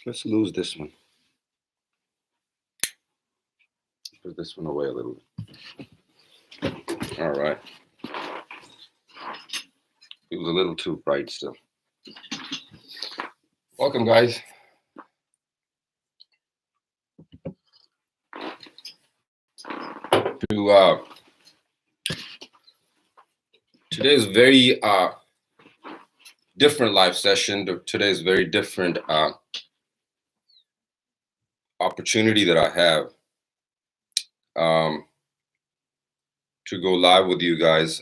Let's lose this one. Put this one away a little bit. All right. It was a little too bright still. Welcome, guys. To today's very different live session. Today's very different opportunity that I have to go live with you guys.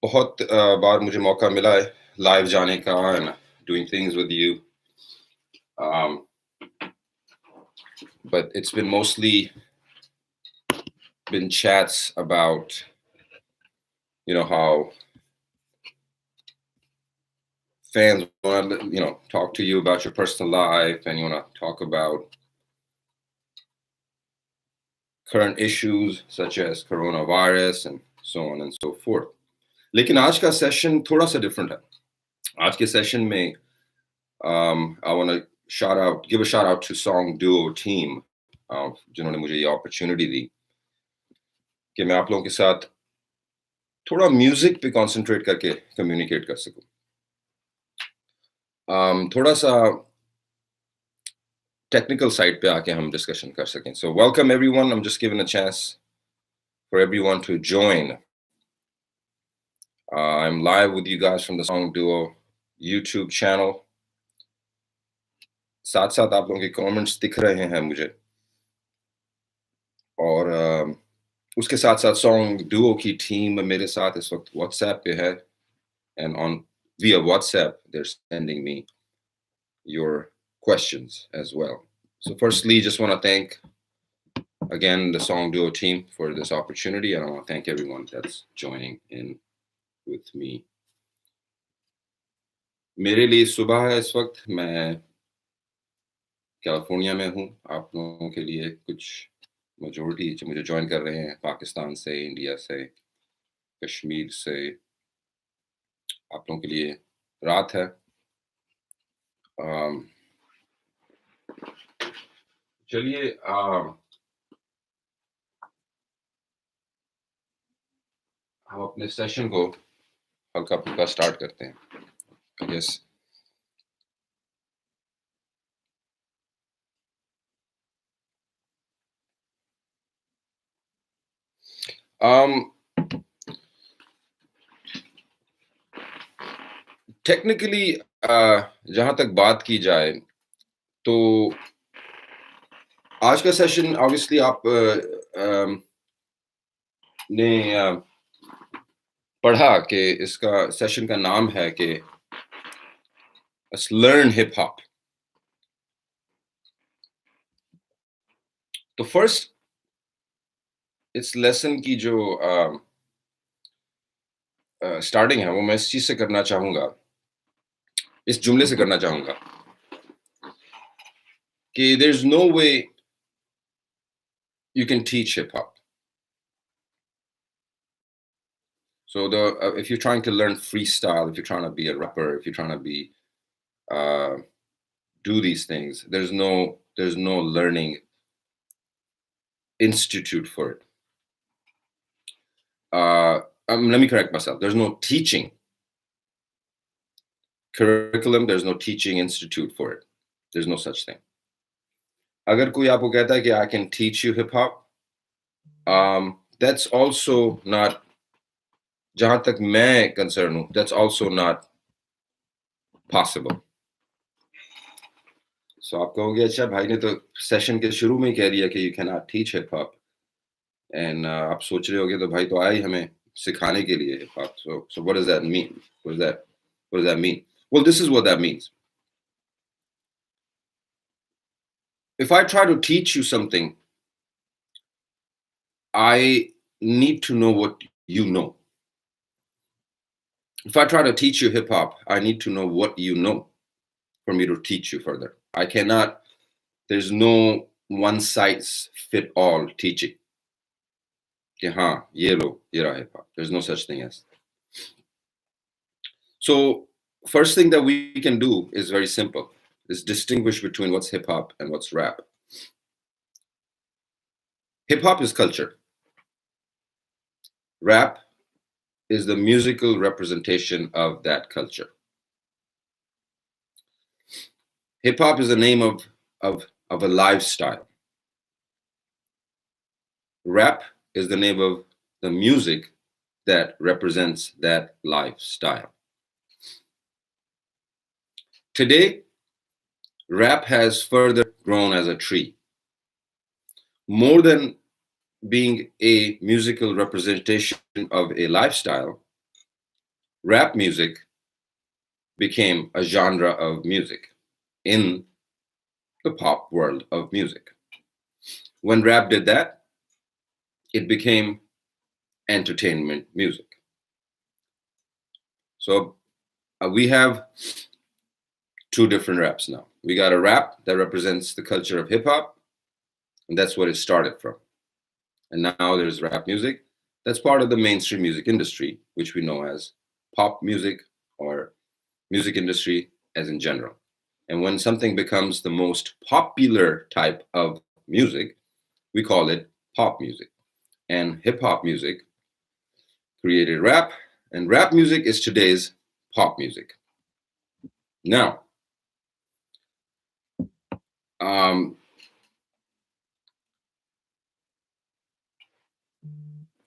बहुत बार मुझे मौका मिला है live जाने का and doing things with you. But it's been mostly been chats about, how fans want to, talk to you about your personal life, and you want to talk about current issues such as coronavirus and so on and so forth. लेकिन आज का session थोड़ा सा different है. आज के session में I want to give a shout out to Song Duo team जिन्होंने मुझे ये opportunity दी कि मैं आप लोगों के साथ थोड़ा म्यूजिक पे concentrate करके communicate कर सकूं. थोड़ा सा technical side पे आके हम discussion कर सकें. So welcome everyone. I'm just giving a chance for everyone to join. I'm live with you guys from the Song Duo YouTube channel. साथ साथ आप लोगों के कमेंट्स दिख रहे हैं मुझे और उसके साथ साथ सॉन्ग डुओ की टीम मेरे साथ इस वक्त व्हाट्सएप पे है and on via WhatsApp they're sending me your questions as well. So firstly, just want to thank again the Song Duo team for this opportunity, and I want to thank everyone that's joining in with me. मेरे लिए सुबह है इस वक्त. मैं California में हूँ. आप लोगों के लिए कुछ मेजॉरिटी जो मुझे ज्वाइन कर रहे हैं पाकिस्तान से, इंडिया से, कश्मीर से, आप लोगों के लिए रात है. चलिए हम अपने सेशन को हल्का फुल्का स्टार्ट करते हैं. I guess टेक्निकली जहाँ तक बात की जाए तो आज का सेशन ऑब्वियसली आप ने पढ़ा कि इसका सेशन का नाम है कि Let's learn hip hop. तो फर्स्ट इस लेसन की जो स्टार्टिंग है वो मैं इस चीज से करना चाहूंगा, इस जुमले से करना चाहूंगा कि there's no way you can teach hip hop. So if you're trying to learn freestyle, if you're trying to be a rapper, if you're trying to be do these things, there's no learning institute for it. Let me correct myself. There's no teaching curriculum. There's no teaching institute for it. There's no such thing. अगर कोई आपको कहता है कि I can teach you hip hop, that's also not, जहाँ तक मैं concerned हूँ, that's also not possible. So आप कहोगे अच्छा भाई ने तो सेशन के शुरू में ही कह दिया कि you cannot teach hip hop, and आप सोच रहे होगे तो भाई तो आए हमें सिखाने के लिए hip hop. So what does that mean? What does that mean? Well, this is what that means. If I try to teach you something, I need to know what you know. If I try to teach you hip hop, I need to know what you know for me to teach you further. I cannot, there's no one size fit all teaching. कि हाँ ये लो ये रहा hip hop. There's no such thing as. So First thing that we can do is very simple, is distinguish between what's hip hop and what's rap. Hip hop is culture. Rap is the musical representation of that culture. Hip hop is the name of a lifestyle. Rap is the name of the music that represents that lifestyle. Today, rap has further grown as a tree. More than being a musical representation of a lifestyle, rap music became a genre of music in the pop world of music. When rap did that, it became entertainment music. So we have two different raps now. We got a rap that represents the culture of hip hop, and that's what it started from. And now there's rap music that's part of the mainstream music industry, which we know as pop music or music industry as in general. And when something becomes the most popular type of music, we call it pop music. And hip hop music created rap, and rap music is today's pop music. Now, um,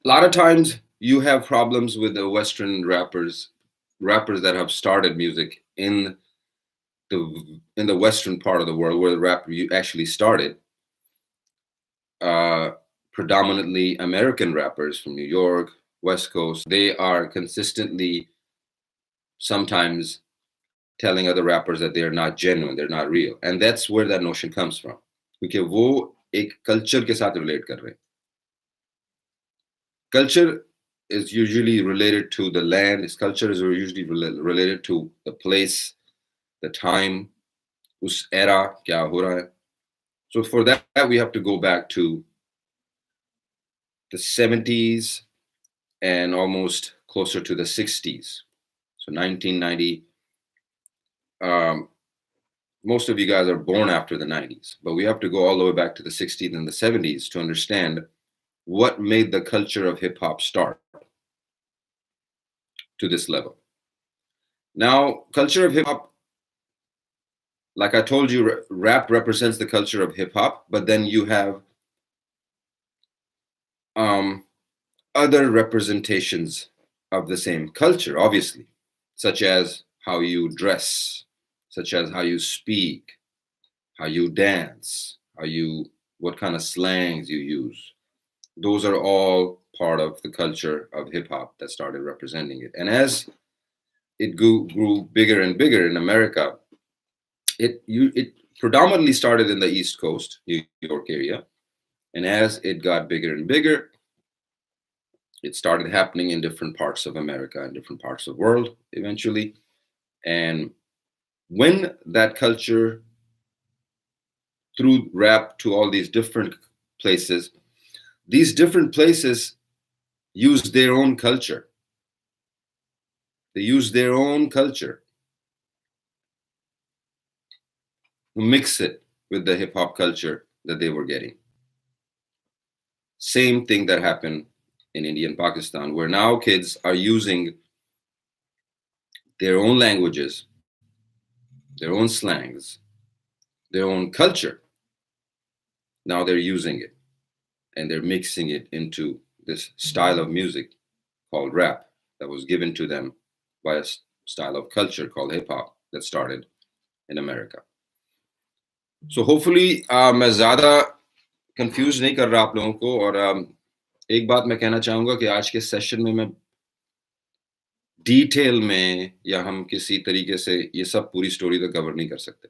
a lot of times you have problems with the Western rappers that have started music in the Western part of the world where the rap actually started. Uh, Predominantly American rappers from New York, West Coast, they are consistently sometimes telling other rappers that they're not genuine, they're not real. And that's where that notion comes from. क्योंकि वो एक culture के साथ relate कर रहे हैं. Culture is usually related to the land. Its culture is usually related to the place, the time, us era, kya ho raha hai. So for that, we have to go back to the 70s and almost closer to the 60s. So 1990. Um, most of you guys are born after the 90s, but we have to go all the way back to the 60s and the 70s to understand what made the culture of hip hop start to this level. Now, culture of hip hop, like I told you, rap represents the culture of hip hop, but then you have um, other representations of the same culture, obviously, such as how you dress, such as how you speak, how you dance, what kind of slangs you use. Those are all part of the culture of hip hop that started representing it. And as it grew bigger and bigger in America, it predominantly started in the East Coast, New York area. And as it got bigger and bigger, it started happening in different parts of America and different parts of the world eventually. And when that culture threw rap to all these different places, these different places used their own culture. They used their own culture to mix it with the hip hop culture that they were getting. Same thing that happened in India and Pakistan, where now kids are using their own languages, their own slangs, their own culture. Now they're using it and they're mixing it into this style of music called rap that was given to them by a style of culture called hip hop that started in America. So hopefully मैं ज़्यादा confuse नहीं कर रहा आप लोगों को और एक बात मैं कहना चाहूँगा कि आज के सेशन में मैं डिटेल में या हम किसी तरीके से ये सब पूरी स्टोरी तो कवर नहीं कर सकते.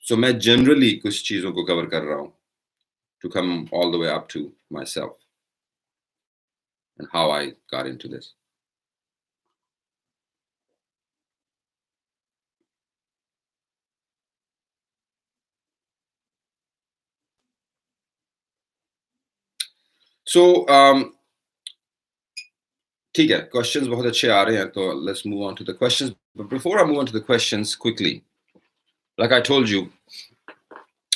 सो मैं जनरली कुछ चीज़ों को कवर कर रहा हूँ to come all the way up to myself and how I got into this. So ठीक है, क्वेश्चंस बहुत अच्छे आ रहे हैं, तो let's move on to the questions. But before I move on to the questions quickly, like I told you,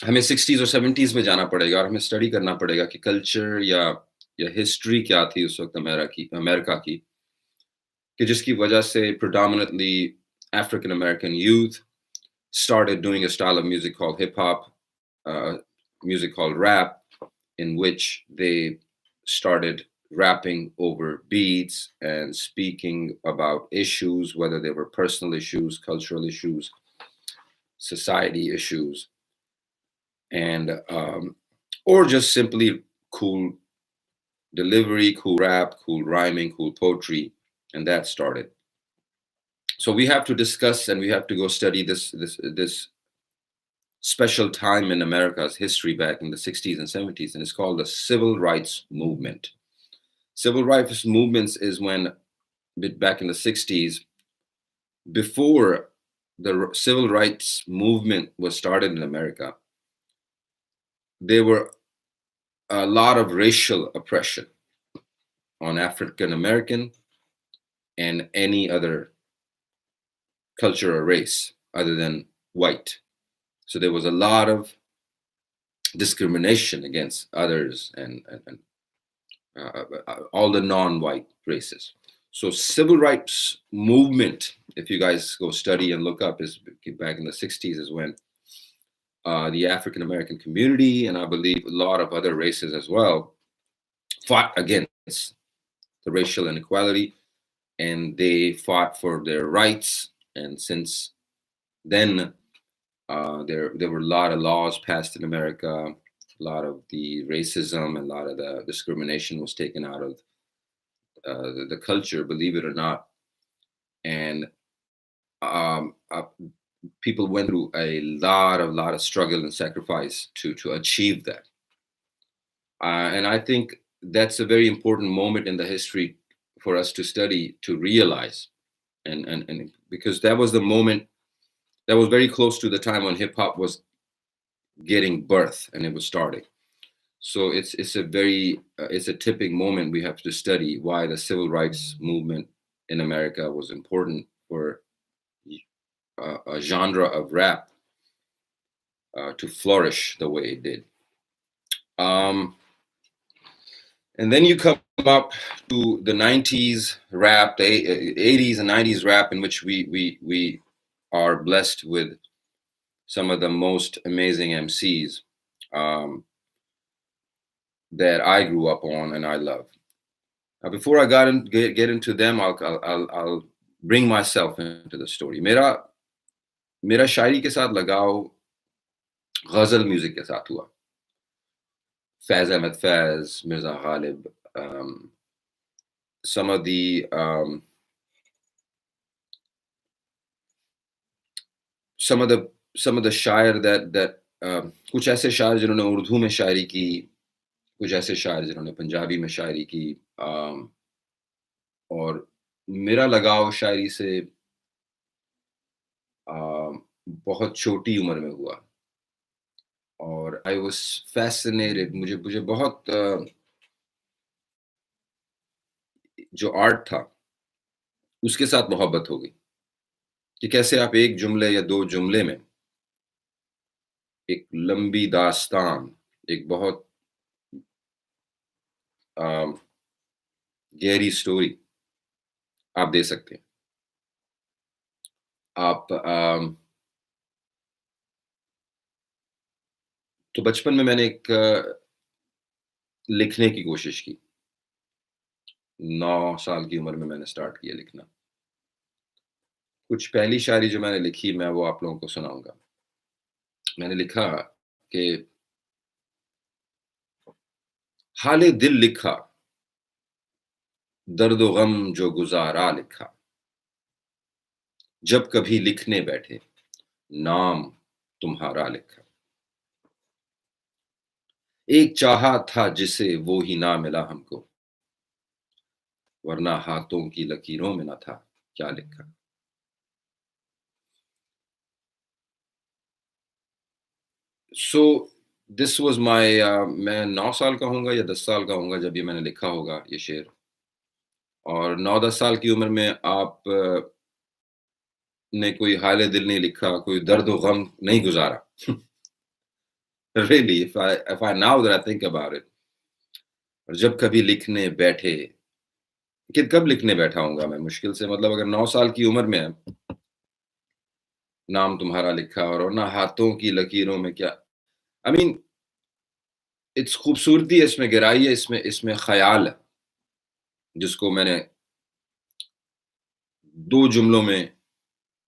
हमें 60s और 70s में जाना पड़ेगा और हमें स्टडी करना पड़ेगा कि कल्चर या हिस्ट्री क्या थी उस वक्त अमेरिका की, कि जिसकी वजह से predominantly African American youth started doing a style of music called hip hop, music called rap, in which they started rapping over beats and speaking about issues, whether they were personal issues, cultural issues, society issues, and or just simply cool delivery, cool rap, cool rhyming, cool poetry, and that started. So we have to discuss and we have to go study this special time in America's history back in the 60s and 70s, and it's called the Civil Rights Movement. Civil rights movements is when, back in the 60s, before the civil rights movement was started in America, there were a lot of racial oppression on African American and any other culture or race other than white. So there was a lot of discrimination against others and all the non-white races. So civil rights movement, if you guys go study and look up, is back in the 60s is when the African American community, and I believe a lot of other races as well, fought against the racial inequality, and they fought for their rights. And since then, there were a lot of laws passed in America. A lot of the racism and a lot of the discrimination was taken out of the culture, believe it or not. And people went through a lot of struggle and sacrifice to achieve that. And I think that's a very important moment in the history for us to study, to realize, and because that was the moment that was very close to the time when hip hop was getting birth and it was starting. So it's a very it's a tipping moment. We have to study why the civil rights movement in America was important for a genre of rap to flourish the way it did. And then you come up to the 90s rap, the 80s and 90s rap, in which we are blessed with some of the most amazing MCs that I grew up on and I love. Now, before I get into them, I'll bring myself into the story. मेरा शायरी के साथ लगाव गजल music के साथ हुआ. Faz Ahmed Faz, Mirza Ghalib, some of the some of the शायर that कुछ ऐसे शायर जिन्होंने उर्दू में शायरी की, कुछ ऐसे शायर जिन्होंने पंजाबी में शायरी की, और मेरा लगाव शायरी से बहुत छोटी उम्र में हुआ. और आई वॉज फैसिनेटेड, मुझे बहुत जो आर्ट था उसके साथ मोहब्बत हो गई कि कैसे आप एक जुमले या दो जुमले में एक लंबी दास्तान, एक बहुत गहरी स्टोरी आप दे सकते हैं. आप तो बचपन में मैंने एक लिखने की कोशिश की. 9 साल की उम्र में मैंने स्टार्ट किया लिखना. कुछ पहली शायरी जो मैंने लिखी मैं वो आप लोगों को सुनाऊंगा. मैंने लिखा कि हाले दिल लिखा, दर्द व गम जो गुजारा लिखा, जब कभी लिखने बैठे नाम तुम्हारा लिखा. एक चाहा था जिसे वो ही ना मिला हमको, वरना हाथों की लकीरों में न था क्या लिखा. सो दिस वाज माय मैं 9 साल का होऊंगा या 10 साल का होऊंगा जब ये मैंने लिखा होगा ये शेर. और 9-10 साल की उम्र में आप ने कोई हाल दिल नहीं लिखा, कोई दर्द व गम नहीं गुज़ारा। Really if I now that I think about it, और जब कभी लिखने बैठे, कि कब लिखने बैठा होऊँगा मैं, मुश्किल से मतलब अगर 9 साल की उम्र में नाम तुम्हारा लिखा, और ना हाथों की लकीरों में क्या, आई मीन इट्स खूबसूरती है, इसमें गहराई है, इसमें इसमें ख़याल है, जिसको मैंने 2 जुमलों में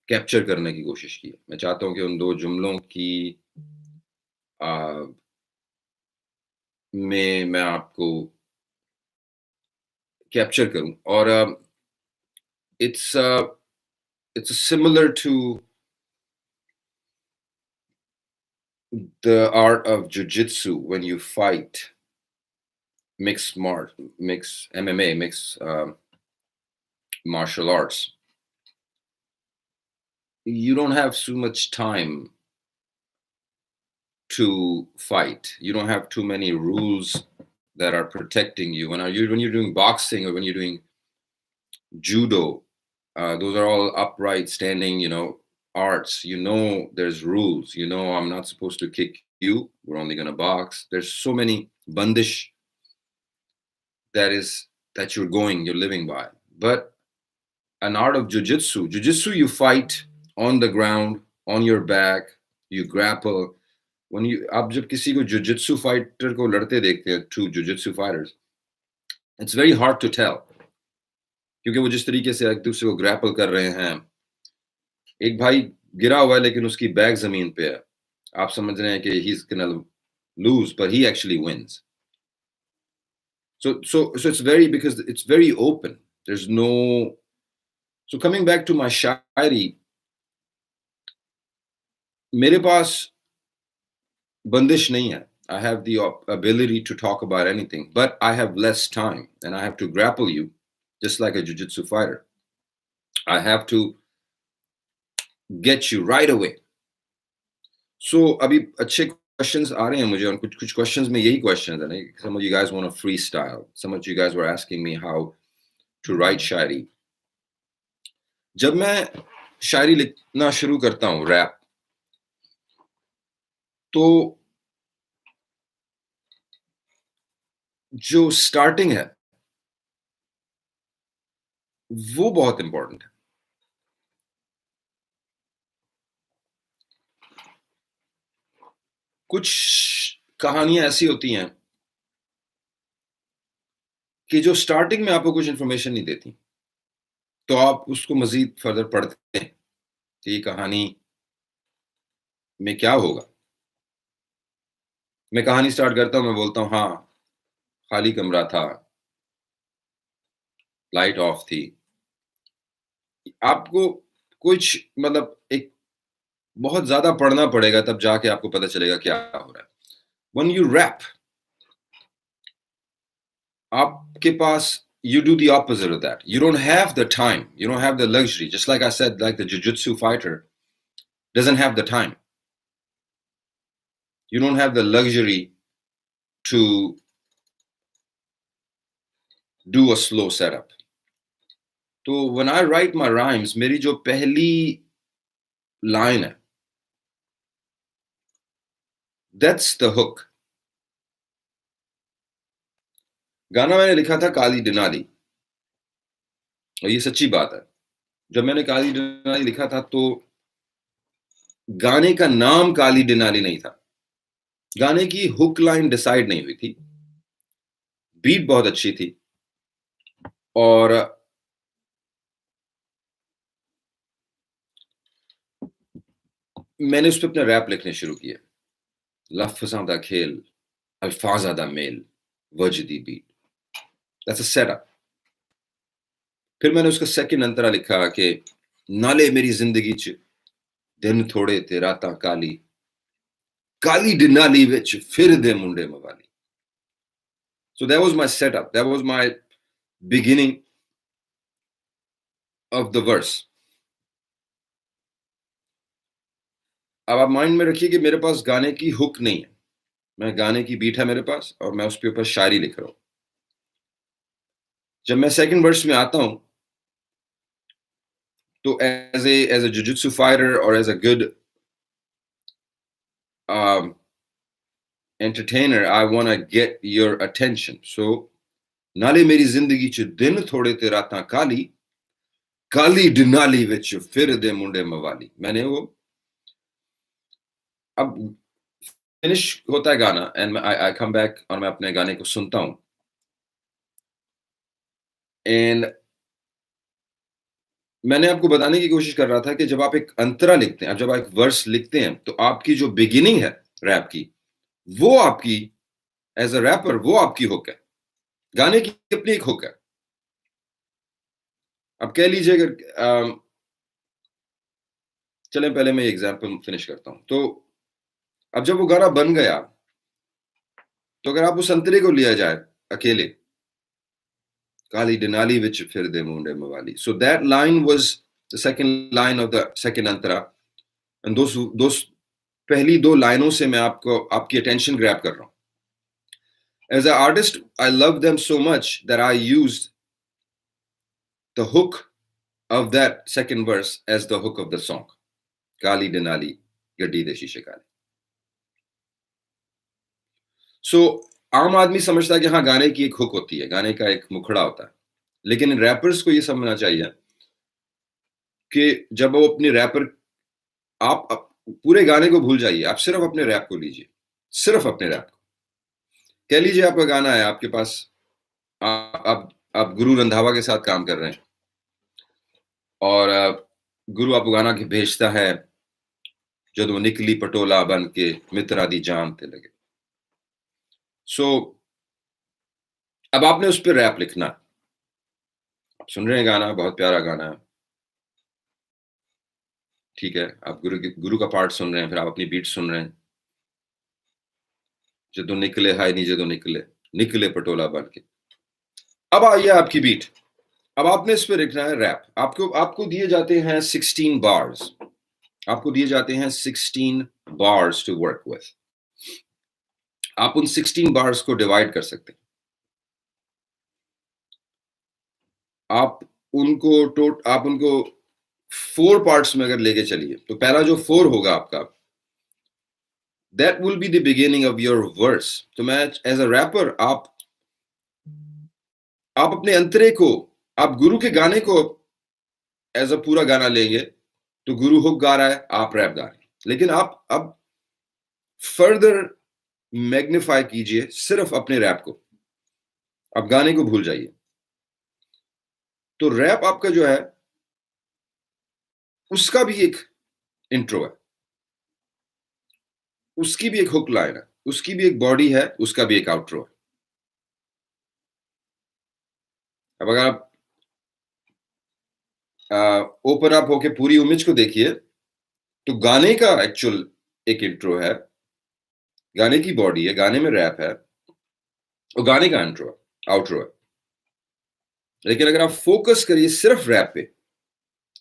कैप्चर करने की कोशिश की है। मैं चाहता हूँ कि उन 2 जुमलों की अ, में मैं आपको कैप्चर करूँ, और it's it's similar to the art of jiu jitsu when you fight mixed MMA, mixed martial arts. You don't have so much time to fight. You don't have too many rules that are protecting you. When you're doing boxing, or when you're doing judo, those are all upright, standing, arts. There's rules. I'm not supposed to kick you. We're only gonna box. There's so many bandish that you're living by. But an art of jiu-jitsu, you fight on the ground, on your back, you grapple. आप जब किसी को jiu-jitsu fighter को लड़ते देखते हैं, two jiu-jitsu fighters, it's very hard to tell, क्योंकि वो जिस तरीके से एक दूसरे को ग्रैपल कर रहे हैं। एक भाई गिरा हुआ है लेकिन उसकी बैग जमीन पे है, आप समझ रहे हैं कि he's gonna lose, but he actually wins. So it's very, because it's very open. There's no. So coming back to my शायरी, मेरे पास बंदिश नहीं है. I have the ability to talk about anything, but I have less time and I have to grapple you just like a jiu-jitsu fighter. I have to get you right away. So अभी अच्छे questions आ रहे हैं मुझे, और कुछ questions में यही questions हैं. Some of you guys want to freestyle. Some of you guys were asking me how to write शायरी. जब मैं शायरी लिखना शुरू करता हूँ, रैप, तो जो स्टार्टिंग है वो बहुत इंपॉर्टेंट है. कुछ कहानियां ऐसी होती हैं कि जो स्टार्टिंग में आपको कुछ इंफॉर्मेशन नहीं देती, तो आप उसको मजीद फर्दर पढ़ते हैं कि ये कहानी में क्या होगा. मैं कहानी स्टार्ट करता हूं, मैं बोलता हूं हाँ, खाली कमरा था, लाइट ऑफ थी. आपको कुछ मतलब एक बहुत ज्यादा पढ़ना पड़ेगा, तब जाके आपको पता चलेगा क्या हो रहा है. When you rap, आपके पास, you do the opposite of that. You don't have the time. You don't have the luxury. Just like I said, like the jiu-jitsu fighter doesn't have the time. You don't have the luxury to do a slow setup. So when I write my rhymes, मेरी जो पहली line है, that's the hook. गाना मैंने लिखा था काली डिनाली, और ये सच्ची बात है. जब मैंने काली डिनाली लिखा था, तो गाने का नाम काली डिनाली नहीं था. गाने की हुक लाइन डिसाइड नहीं हुई थी. बीट बहुत अच्छी थी, और मैंने उस पर अपने रैप लिखने शुरू किए. लफ्ज़ां दा खेल, अल्फाज़ां दा मेल, वजदी बीट. That's a setup. फिर मैंने उसका सेकंड अंतरा लिखा कि नाले मेरी जिंदगी च दिन थोड़े ते रातां काली, काली डिनाली विच फिरदे मुंडे मवाली. So that was my setup. That was my beginning of the verse. अब आप माइंड में रखिए कि मेरे पास गाने की हुक नहीं है. मैं गाने की बीट है मेरे पास, और मैं उसके ऊपर शायरी लिख रहा हूँ. जब मैं सेकंड वर्स में आता हूं तो as a jiu-jitsu fighter or as a good entertainer, I want to get your attention. So नाले मेरी जिंदगी च दिन थोड़े ते रातां काली काली डिनाली विच फिर दे मुंडे मवाली. मैंने वो अब फिनिश होता है गाना एंड आई कम बैक और मैं अपने गाने को सुनता हूं एंड मैंने आपको बताने की कोशिश कर रहा था कि जब आप एक अंतरा लिखते हैं, जब आप एक वर्स लिखते हैं, तो आपकी जो बिगिनिंग है रैप की, वो आपकी एज अ रैपर वो आपकी हुक है. गाने की अपनी एक हुक है. अब कह लीजिए अगर चलें पहले मैं एग्जांपल फिनिश करता हूं. तो अब जब वो गाना बन गया, तो अगर आप उस अंतरे को लिया जाए अकेले, काली डिनाली विच फिर दे मुंडे मवाली. So that line was the second line of the second Antara. And those पहली दो लाइनों से मैं आपको आपकी अटेंशन ग्रैब कर रहा हूं. As an artist, I love them so much that I used the hook of that second verse as the hook of the song. Kali Denali, Gaddi de Shishe Kali. So, आम आदमी समझता है कि हाँ गाने की एक हुक होती है, गाने का एक मुखड़ा होता है. लेकिन रैपर्स को ये समझना चाहिए कि जब वो अपने रैपर आप पूरे गाने को भूल जाइए, आप सिर्फ अपने रैप को लीजिए, सिर्फ अपने रैप को. कह लीजिए आपका गाना है, आपके पास आप गुरु रंधावा के साथ काम कर रहे हैं और गुरु आपको गाना भेजता है, जदों निकली पटोला बन के मित्रा दी जान ते लगे. सो अब आपने उस पर रैप लिखना. आप सुन रहे हैं गाना, बहुत प्यारा गाना है, ठीक है. आप गुरु का पार्ट सुन रहे हैं, फिर आप अपनी बीट सुन रहे हैं, जदों निकले हाय नी जदों निकले पटोला बन के. अब आइए आपकी बीट. अब आपने इस पे लिखना है रैप. आपको दिए जाते हैं 16 बार्स. आपको दिए जाते हैं 16 बार्स टू वर्क विथ. आप उन 16 बार्स को डिवाइड कर सकते हैं. आप उनको 4 पार्ट्स में अगर लेके चलिए, तो पहला जो 4 होगा आपका, that will be the beginning of your verse. तो मैं एज अ रैपर आप अपने अंतरे को, आप गुरु के गाने को एज अ पूरा गाना लेंगे, तो गुरु हुक गा रहा है, आप रैप गा रहे हैं. लेकिन आप अब फर्दर मैग्नीफाई कीजिए सिर्फ अपने रैप को. आप गाने को भूल जाइए. तो रैप आपका जो है, उसका भी एक इंट्रो है, उसकी भी एक हुक लाइन है, उसकी भी एक बॉडी है, उसका भी एक आउट्रो है. अब अगर आप ओपन अप होके पूरी इमेज को देखिए, तो गाने का एक्चुअल एक इंट्रो है, गाने की बॉडी है, गाने में रैप है, और गाने का इंट्रो है, आउट्रो है. लेकिन अगर आप फोकस करिए सिर्फ रैप पे,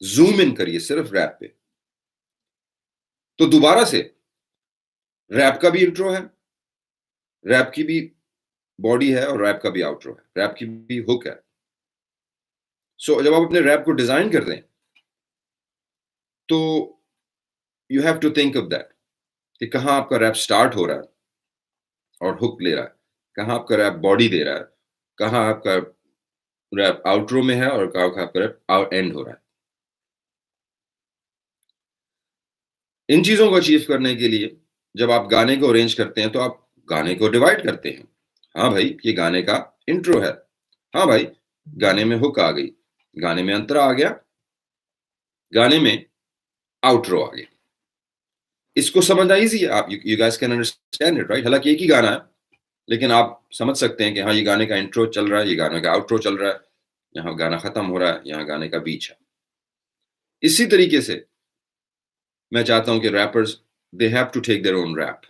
जूम इन करिए सिर्फ रैप पे, तो दोबारा से रैप का भी इंट्रो है, रैप की भी बॉडी है, और रैप का भी आउट्रो है, रैप की भी हुक है. सो जब आप अपने रैप को डिजाइन कर रहे हैं, तो you have to think of that कि कहां आपका रैप स्टार्ट हो रहा है और हुक ले रहा है, कहां आपका रैप बॉडी दे रहा है, कहां आपका रैप आउट्रो में है, और कहां आपका रैप एंड हो रहा है. इन चीजों को अचीव करने के लिए जब आप गाने को अरेंज करते हैं, तो आप गाने को डिवाइड करते हैं. हाँ भाई, ये गाने का इंट्रो है. हाँ भाई, गाने में हुक आ गई, गाने में अंतरा आ गया, गाने में आउट्रो आ गया. इसको समझना इजी है. आप you guys can understand it, right? हालांकि एक ही गाना है, लेकिन आप समझ सकते हैं कि हाँ, ये गाने का इंट्रो चल रहा है, ये गाने का आउट्रो चल रहा है, यहाँ गाना खत्म हो रहा है, यहाँ गाने का बीच है. इसी तरीके से मैं चाहता हूं कि rappers, they have to take their own rap,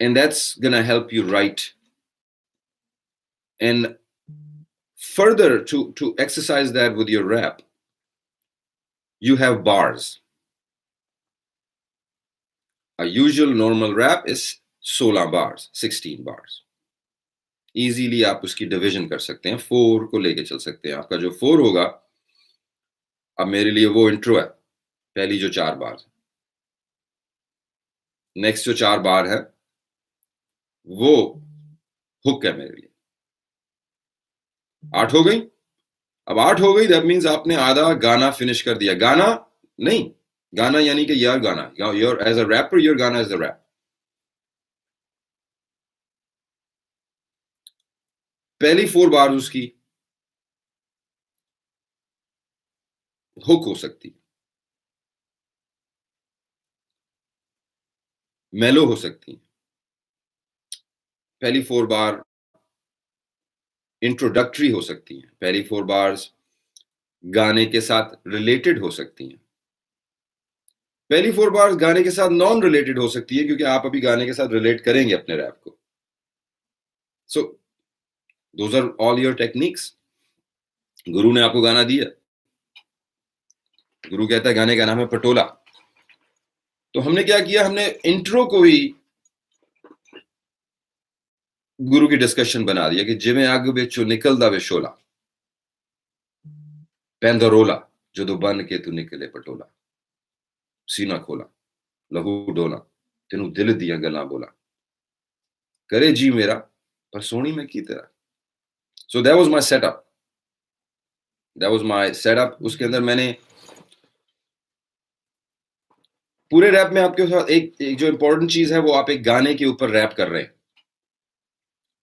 and that's gonna help you write. And further, to exercise that with your rap, you have bars. A usual normal rap is 16 bars, 16 bars. Easily आप उसकी division कर सकते हैं, 4 को लेके चल सकते हैं। आपका जो 4 होगा, अब मेरे लिए वो इंट्रो है, पहली जो 4 बार। नेक्स्ट जो 4 बार है, वो हुक है मेरे लिए। 8 हो गई? अब 8 हो गई, दैट मीन्स आपने आधा गाना फिनिश कर दिया। गाना नहीं, गाना यानी कि यार गाना, you're as a rapper, your गाना इज द रैप। पहली 4 बार उसकी हुक हो सकती है, मेलो हो सकती है। पहली 4 बार इंट्रोडक्टरी हो सकती हैं। पहली 4 बार्स गाने के साथ रिलेटेड हो सकती हैं। पहली 4 बार्स गाने के साथ नॉन रिलेटेड हो सकती है, क्योंकि आप अभी गाने के साथ रिलेट करेंगे अपने रैप को। So those are all your techniques. गुरु ने आपको गाना दिया, गुरु कहता है गाने का नाम है पटोला। तो हमने क्या किया, हमने इंट्रो को ही गुरु की डिस्कशन बना दिया कि जिमें अग विचों निकलदा वे शोला, पैंदा रोला जदों बन के तू निकले पटोला, सीना खोला लहू डोला, तेनू दिल दियां गल्लां बोला, करे जी मेरा पर सोहनी मैं की तेरा। So that was my setup, that was my setup. उसके अंदर मैंने पूरे रैप में आपके साथ एक जो इंपॉर्टेंट चीज है, वो आप एक गाने के ऊपर रैप कर रहे हैं,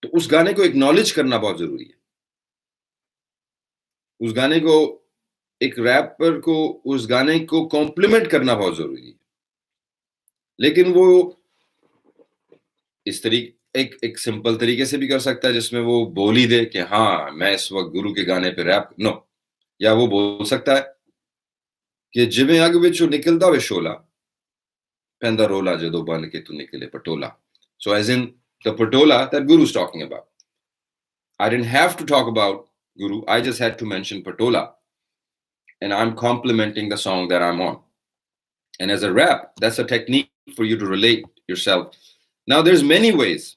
तो उस गाने को एक्नॉलेज करना बहुत जरूरी है। उस गाने को, एक रैपर को उस गाने को कॉम्प्लीमेंट करना बहुत जरूरी है। लेकिन वो इस तरीके एक सिंपल तरीके से भी कर सकता है, जिसमें वो बोल ही दे कि हाँ मैं इस वक्त गुरु के गाने पे रैप नो, या वो बोल सकता है कि जिवें अग विचों निकलदा वे शोला, पैंदा रोला जदों बन के तू निकले Patola. So as in the patola that Guru's talking about. I didn't have to talk about Guru, I just had to mention patola, and I'm complimenting the song that I'm on. And as a rap, that's a technique for you to relate yourself. Now there's many ways.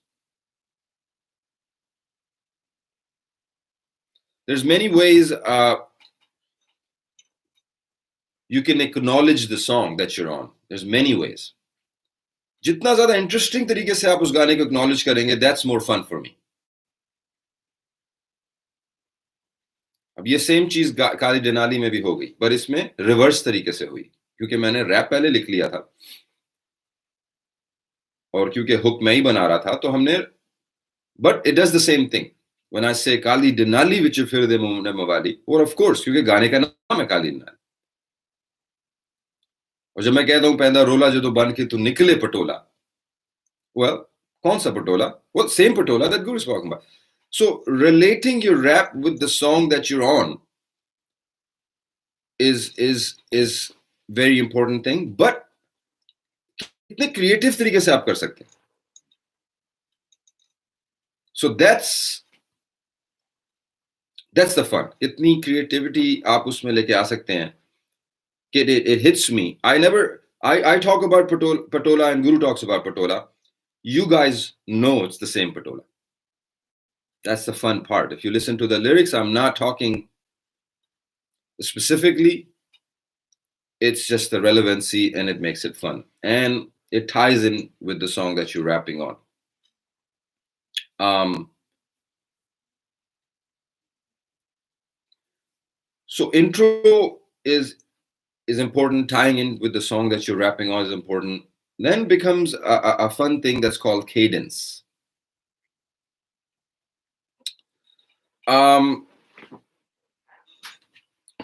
There's many ways you can acknowledge the song that you're on. There's many ways. जितना ज्यादा interesting तरीके से आप उस गाने को acknowledge करेंगे, that's more fun for me. अब ये सेम चीज काली डेनाली में भी हो गई, पर इसमें रिवर्स तरीके से हुई, क्योंकि मैंने रैप पहले लिख लिया था और क्योंकि हुक मैं ही बना रहा था, तो हमने, but it does the same thing when I से काली डेनाली विच फिर दे मुंह मवाली, और ऑफ कोर्स क्योंकि गाने का नाम है काली डेनाली। और जब मैं कहता हूं पैदा रोला जो तो बन के तू निकले पटोला, वेल कौन सा Patola? well same patola that Guru is talking about. So relating your rap with the song that you're on is very important thing, but कितने क्रिएटिव तरीके से आप कर सकते हैं। So that's the fun. इतनी क्रिएटिविटी आप उसमें लेके आ सकते हैं कि it hits me. I talk about patola and Guru talks about patola. You guys know it's the same patola. That's the fun part. If you listen to the lyrics, I'm not talking specifically. It's just the relevancy, and it makes it fun, and it ties in with the song that you're rapping on. So intro is important. Tying in with the song that you're rapping on is important. Then becomes a fun thing that's called cadence.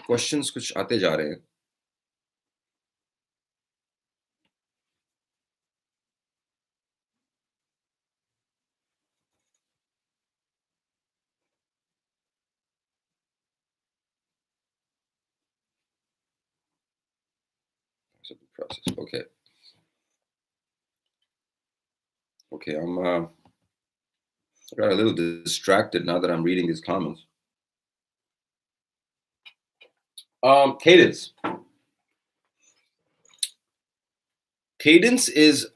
Questions कुछ आते जा रहे हैं. Process. Okay. Okay, I got a little distracted now that I'm reading these comments. Cadence. Cadence is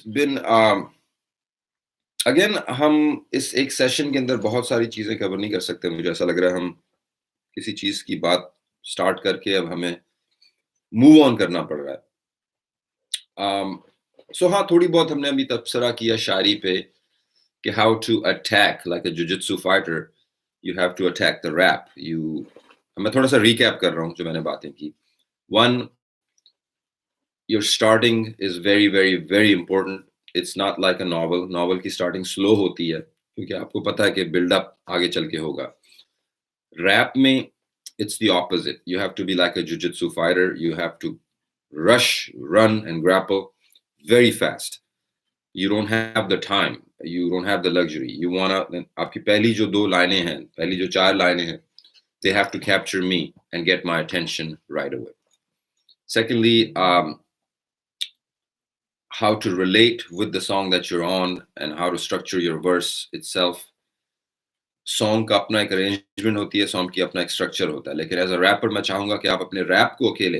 been again हम इस एक session के अंदर बहुत सारी चीज़ें कवर नहीं कर सकते। मुझे ऐसा लग रहा है हम किसी चीज़ की बात स्टार्ट करके अब हमें मूव ऑन करना पड़ रहा है। सो हाँ, थोड़ी बहुत हमने अभी तबसरा किया शायरी पे कि how to attack like a jujitsu fighter, you have to attack the rap. मैं थोड़ा सा रिकैप कर रहा हूँ जो मैंने बातें की। One, your starting is very very very important. It's not like a novel. Novel की स्टार्टिंग स्लो होती है क्योंकि आपको पता है कि बिल्डअप आगे चल के होगा। रैप में it's the opposite. You have to be like a jiu-jitsu fighter. You have to rush, run, and grapple very fast. You don't have the time. You don't have the luxury. You wanna आपकी पहली जो दो लाइनें हैं, पहली जो चार लाइनें हैं, they have to capture me and get my attention right away. Secondly, how to relate with the song that you're on and how to structure your verse itself. Song का अपना एक अरेंजमेंट होती है, सॉन्ग की अपना एक structure होता है, लेकिन एज अ रैपर मैं चाहूंगा कि आप अपने रैप को अकेले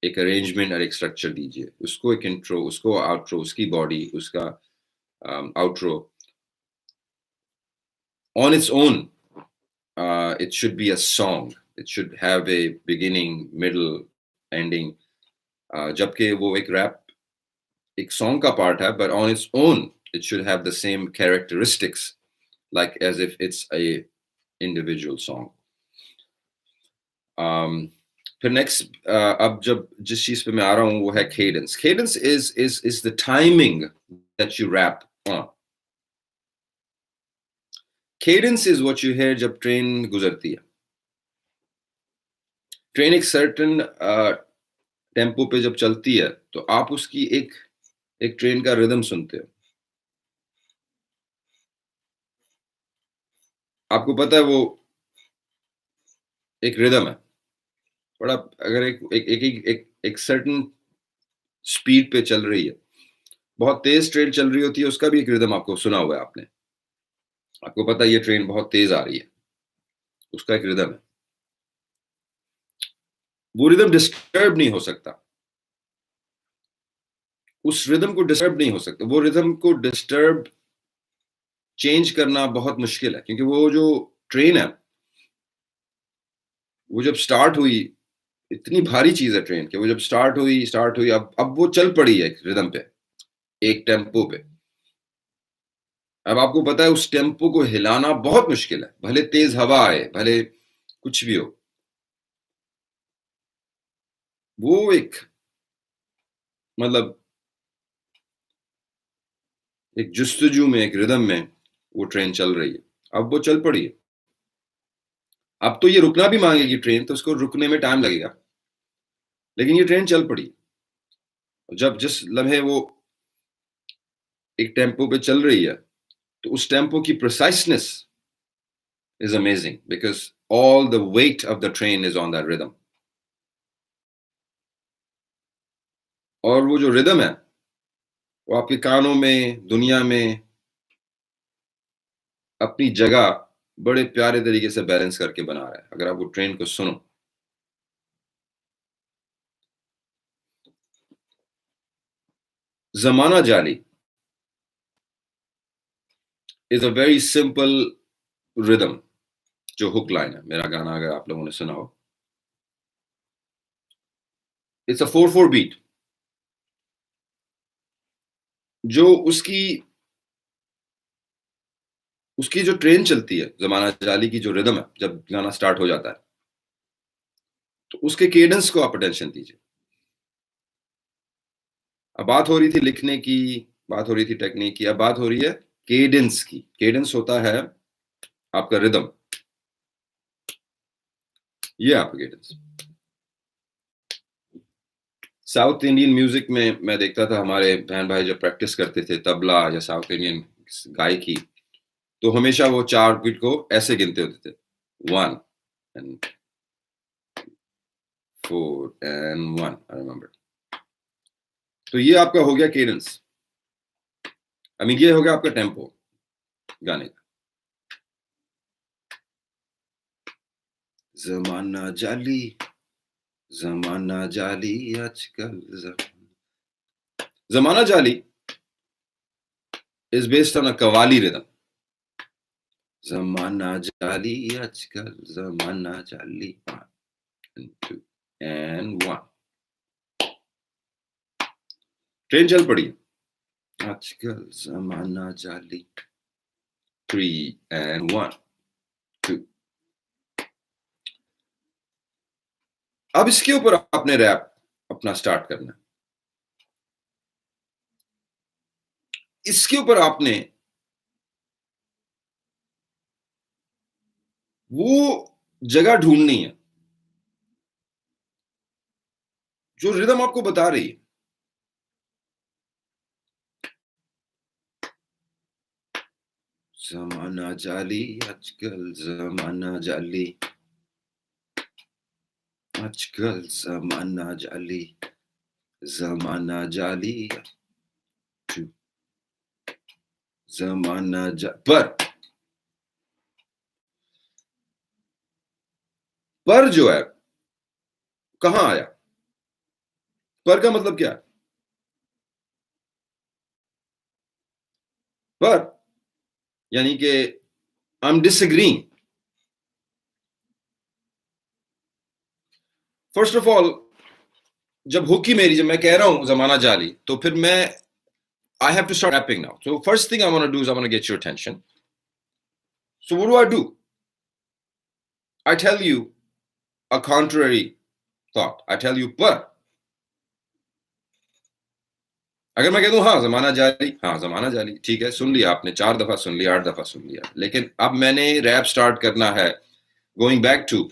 एक अरेंजमेंट और एक स्ट्रक्चर दीजिए। उसको एक इंट्रो, उसको आउट्रो, उसकी बॉडी, उसका outro on its own. It should be a song. It should have a beginning, middle, ending. जबकि वो एक रैप एक सॉन्ग का पार्ट है, but on its own it should have the same characteristics like as if it's a individual song. फिर next अब जब जिस चीज पे मैं आ रहा हूँ वो है cadence. Cadence is the timing that you rap on. Cadence is what you hear जब ट्रेन गुजरती है। ट्रेन एक सर्टेन टेम्पो पे जब चलती है तो आप उसकी एक एक ट्रेन का रिदम सुनते हो। आपको पता है वो एक रिदम है। बड़ा अगर एक सर्टेन स्पीड पे चल रही है, बहुत तेज ट्रेन चल रही होती है, उसका भी एक रिदम आपको सुना हुआ है आपने। आपको पता है ये ट्रेन बहुत तेज आ रही है, उसका एक रिदम है। वो रिदम डिस्टर्ब नहीं हो सकता। उस रिदम को डिस्टर्ब नहीं हो सकता। वो रिदम को डिस्टर्ब चेंज करना बहुत मुश्किल है क्योंकि वो जो ट्रेन है, वो जब स्टार्ट हुई, इतनी भारी चीज है ट्रेन कि वो जब स्टार्ट हुई, अब वो चल पड़ी है एक रिदम पे, एक टेम्पो पे। अब आपको पता है उस टेम्पो को हिलाना बहुत मुश्किल है, भले तेज हवा आए, भले कुछ भी हो। वो एक मतलब एक जुस्तजू में, एक रिदम में वो ट्रेन चल रही है। अब वो चल पड़ी है। अब तो ये रुकना भी मांगेगी ट्रेन, तो उसको रुकने में टाइम लगेगा, लेकिन ये ट्रेन चल पड़ी। जब जिस लम्हे वो एक टेम्पो पे चल रही है तो उस टेम्पो की प्रिसाइसनेस is amazing because all the weight of the train is on that rhythm. और वो जो रिदम है वो आपके कानों में, दुनिया में अपनी जगह बड़े प्यारे तरीके से बैलेंस करके बना रहा है अगर आप वो ट्रेन को सुनो। जमाना जाली is a very simple rhythm. जो हुक लाइन है मेरा गाना, अगर आप लोगों ने सुना हो, इट्स अ 4/4 बीट। जो उसकी उसकी जो ट्रेन चलती है, जमाना जाली की जो रिदम है, जब गाना स्टार्ट हो जाता है तो उसके केडेंस को आप अटेंशन दीजिए। अब बात हो रही थी लिखने की, बात हो रही थी टेक्निक की, अब बात हो रही है केडेंस की। केडेंस होता है आपका रिदम, ये आपका केडेंस। साउथ इंडियन म्यूजिक में मैं देखता था हमारे बहन भाई जब प्रैक्टिस करते थे तबला या साउथ इंडियन गायकी, तो हमेशा वो 4 बीट को ऐसे गिनते होते थे, 1 and 4 and 1, आई रिमेंबर। तो ये आपका हो गया केडेंस। आई मीन ये हो गया आपका टेम्पो गाने का। जमाना जाली, जमाना जाली आजकल, जमाना जाली is based on a Qawwali rhythm. Zamana jali ajkal, zamana jali. 1 and 2 and 1. Train chal padi. Ajkal zamana jali. 3 and 1, 2. अब इसके ऊपर आपने रैप अपना स्टार्ट करना है. इसके ऊपर आपने वो जगह ढूंढनी है जो रिदम आपको बता रही है. जमाना जाली आजकल, जमाना जाली आजकल, जमाना जाली, जमाना जाली. 2 जमाना पर जो है कहां आया? पर का मतलब क्या है? पर यानी कि I am disagreeing. First of all, जब हुक ही मेरी, जब मैं कह रहा हूं जमाना जाली, तो फिर मैं I have to start rapping now. So first thing I want to do is I want to get your attention. So what do? I tell you a contrary thought. I tell you पर. अगर मैं कह दूं हाँ जमाना जाली, ठीक है, सुन लिया आपने, 4 दफा सुन लिया, 8 दफा सुन लिया, लेकिन अब मैंने रैप स्टार्ट करना है going back to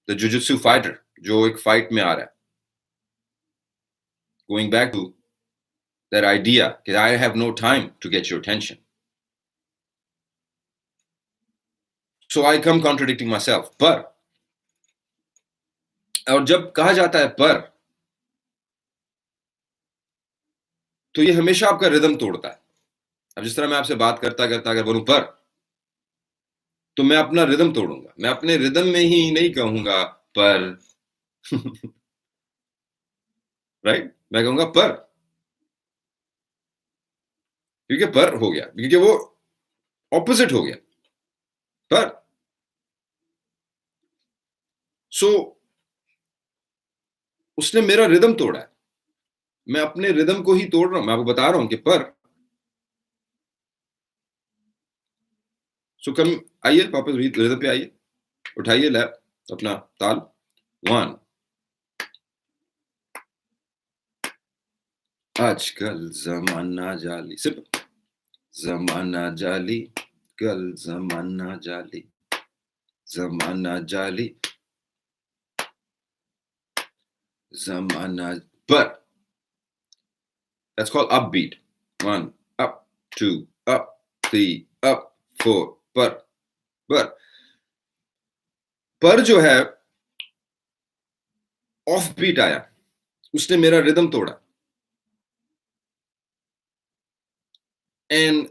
the jujutsu fighter जो एक फाइट में आ रहा है. Going back to that idea that I have no time to get your attention. So I come contradicting myself. पर, और जब कहा जाता है पर, तो ये हमेशा आपका रिदम तोड़ता है. अब जिस तरह मैं आपसे बात करता करता अगर बोलूं पर, तो मैं अपना रिदम तोड़ूंगा. मैं अपने रिदम में ही नहीं कहूंगा पर. राइट? मैं कहूंगा पर, क्योंकि पर हो गया, क्योंकि वो ऑपोजिट हो गया. पर सो उसने मेरा रिदम तोड़ा है. मैं अपने रिदम को ही तोड़ रहा हूं. मैं आपको बता रहा हूं कि पर. सो कम, आइए वापस रिदम पे आइए, उठाइए लैप अपना ताल. 1 आजकल जमाना जाली, सिर्फ जमाना जाली, कल जमाना जाली, जमाना जाली, zamana. But that's called upbeat. 1 up, 2 up, 3 up, 4. पर जो है ऑफ बीट आया, उसने मेरा रिदम तोड़ा. एंड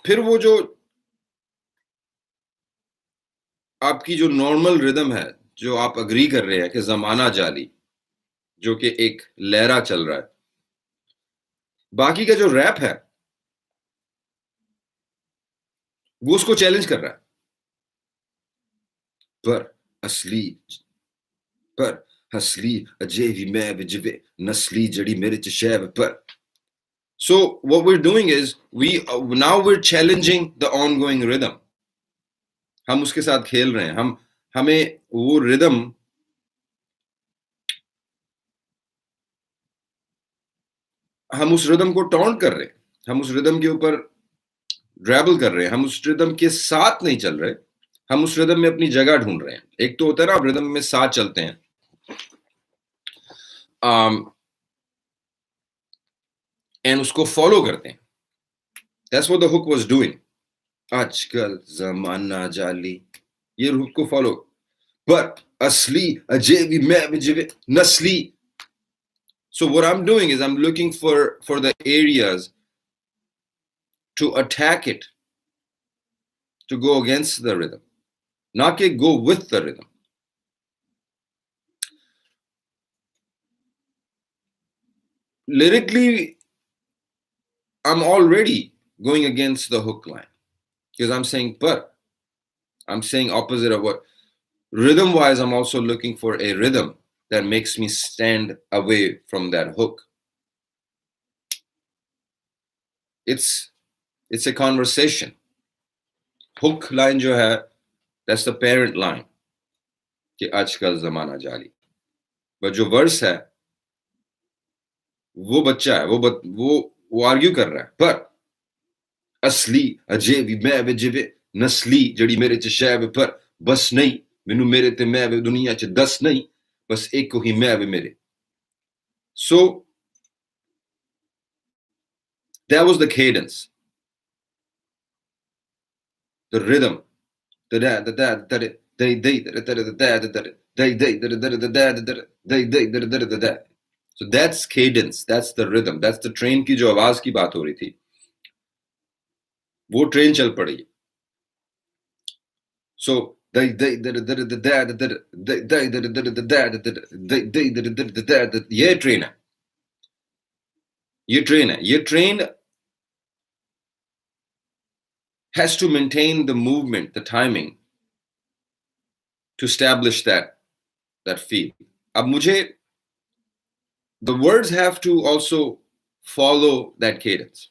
फिर वो जो आपकी जो नॉर्मल रिदम है, जो आप अग्री कर रहे हैं कि जमाना जाली, जो कि एक लहरा चल रहा है, बाकी का जो रैप है वो उसको चैलेंज कर रहा है. पर असली अजय भी मैं भी जिवे नस्ली जड़ी मेरे च शैव पर. So what we're doing is we're challenging the ongoing rhythm. हम उसके साथ खेल रहे हैं. हमें वो रिदम, हम उस रिदम को टॉन्ट कर रहे हैं. हम उस रिदम के ऊपर ड्रैबल कर रहे हैं. हम उस रिदम के साथ नहीं चल रहे. हम उस रिदम में अपनी जगह ढूंढ रहे हैं. एक तो होता है ना, आप रिदम में साथ चलते हैं, एंड उसको फॉलो करते हैं. That's what the hook was doing. आजकल जमाना जाली, ये हुक को फॉलो. पर असली अजय भी मैं भी जिवे नस्ली. So what I'm doing is I'm looking for the areas to attack it, to go against the rhythm, not to go with the rhythm. Lyrically, I'm already going against the hook line because I'm saying but. I'm saying opposite of what. Rhythm wise, I'm also looking for a rhythm that makes me stand away from that hook. It's a conversation. Hook line jo hai, that's the parent line. कि आजकल जमाना जाली. But जो verse है, वो बच्चा है, वो argue कर रहा है. But असली अजे भी मैं वे जिवे नस्ली जड़ी मेरे च शै वे पर बस नहीं मैनू मेरे ते मैं वे दुनिया च 10 नहीं बस एक को ही मैं वे मेरे. So that was the cadence, the rhythm. So that's cadence, that's the rhythm, that's the train की जो आवाज की बात हो रही थी, वो ट्रेन चल पड़ी. So ये ट्रेन है, ये train has to maintain the movement, the timing, to establish that feel. अब मुझे, the words have to also follow that cadence.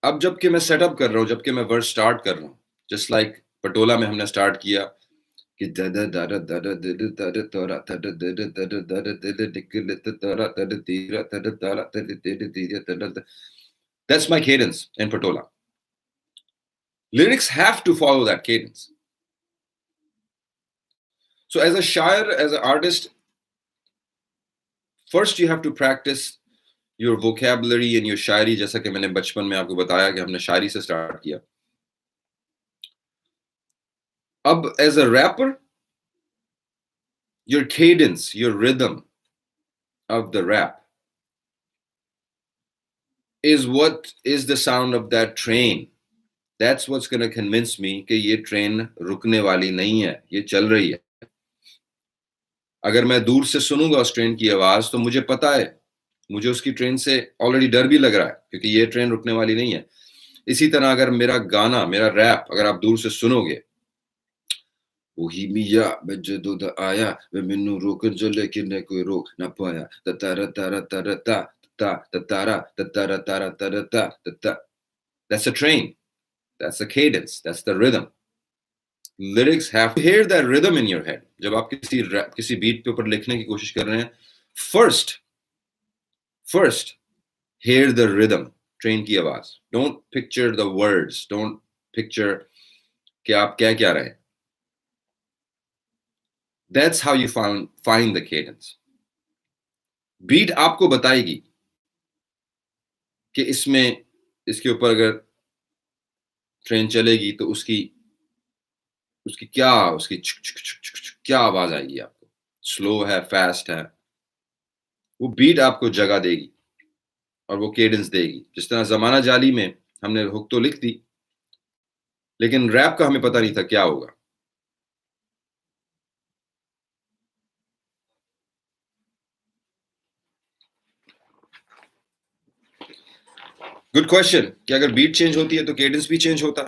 अब जबकि मैं सेटअप कर रहा हूँ, जबकि मैं वर्ड स्टार्ट कर रहा हूँ, जस्ट लाइक पटोला में हमने स्टार्ट किया कि that's my cadence in Patola. Lyrics have to follow that cadence. So as a shair, as an artist, first you have to practice your vocabulary and your शायरी, जैसा कि मैंने बचपन में आपको बताया कि हमने शायरी से स्टार्ट किया. अब as a rapper, your cadence, your rhythm of the rap is what is the sound of that train. That's what's going to convince me कि ये ट्रेन रुकने वाली नहीं है, ये चल रही है. अगर मैं दूर से सुनूंगा उस ट्रेन की आवाज तो मुझे पता है, मुझे उसकी ट्रेन से ऑलरेडी डर भी लग रहा है क्योंकि ये ट्रेन रुकने वाली नहीं है. इसी तरह अगर मेरा गाना, मेरा रैप अगर आप दूर से सुनोगे, बोहेमिया में जदूद आया वे मैनू रोकन जो लेकिन कोई रोक ना पाया तारा तारा तारा ता ता तारा तारा तारा तारा ता. That's a train, that's the cadence, that's the rhythm. Lyrics have to hear that rhythm in your head. जब आप किसी बीट पे ऊपर लिखने की कोशिश कर रहे हैं, first hear the rhythm, train की आवाज. Don't picture the words, don't picture कि आप क्या क्या रहे हैं. That's how you find the cadence. Beat आपको बताएगी कि इसमें, इसके ऊपर अगर ट्रेन चलेगी तो उसकी क्या आवाज आएगी आपको. स्लो है, फास्ट है, वो बीट आपको जगह देगी और वो केडेंस देगी. जिस तरह जमाना जाली में हमने हुक तो लिख दी, लेकिन रैप का हमें पता नहीं था क्या होगा. गुड क्वेश्चन कि अगर बीट चेंज होती है तो केडेंस भी चेंज होता.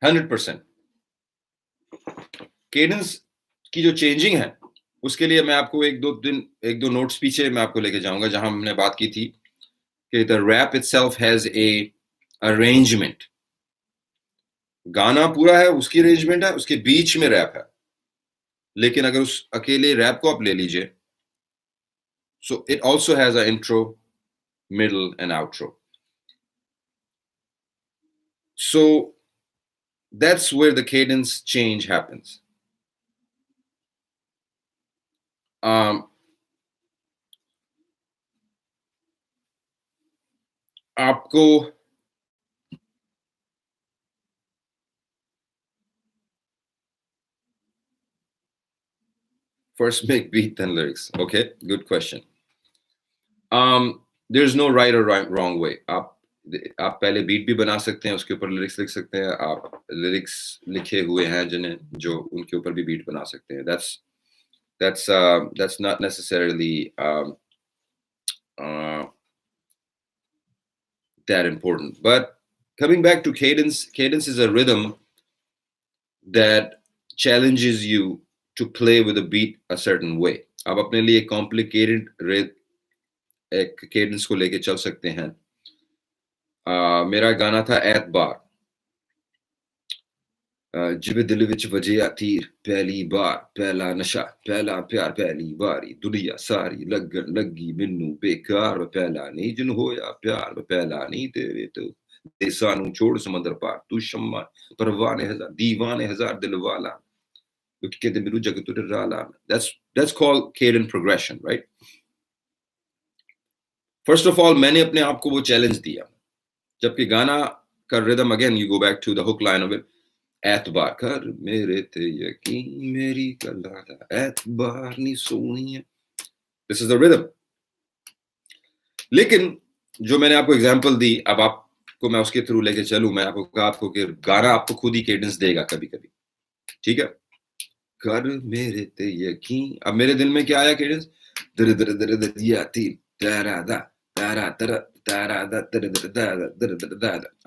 100%. केडेंस की जो चेंजिंग है उसके लिए मैं आपको एक दो नोट्स पीछे मैं आपको लेके जाऊंगा, जहां हमने बात की थी कि the rap itself has a arrangement. गाना पूरा है, उसकी अरेंजमेंट है, उसके बीच में रैप है. लेकिन अगर उस अकेले रैप को आप ले लीजिए, so it also has an intro, middle and outro. So that's where the cadence change happens. आपको first make beat then lyrics. Okay, good question. There's no right or wrong way. आप पहले beat भी बना सकते हैं, उसके ऊपर lyrics लिख सकते हैं. आप लिरिक्स लिखे हुए हैं जिन्हें, जो उनके ऊपर भी बीट बना सकते हैं. That's not necessarily that important. But coming back to cadence is a rhythm that challenges you to play with a beat a certain way. आप अपने लिए complicated cadence को लेके चल सकते हैं. मेरा गाना था एतबार. जिब दिल विच वजिया तीर पहली बार पहला नशा पहला प्यार पहली बारी दुनिया सारी लगन लगी मैनू बेकार पहला नहीं जिन होया प्यार पहला नहीं तेरे तो दे सानू छोड़ समंदर पार तू शम्मा परवाने हजार दीवाने हजार दिल वाला लुट के दे मेरू जग तुर राला. That's called cadence progression, right? First of all, मैंने अपने आप को वो चैलेंज दिया. जबकि गाना का rhythm, again you go back to the hook line of it. एतबार कर मेरे ते यकीन मेरी कलादा एतबार नी Sonia. This is the rhythm. लेकिन जो मैंने आपको एग्जांपल दी, अब आपको मैं उसके थ्रू लेके चलूं. मैं आपको कहा आपको कि गाना आपको खुद ही केडेंस देगा कभी कभी. ठीक है. कर मेरे ते यकीन. अब मेरे दिल में क्या आया केडेंस? दर दर दर दर या ती तारा दा तारा तारा. I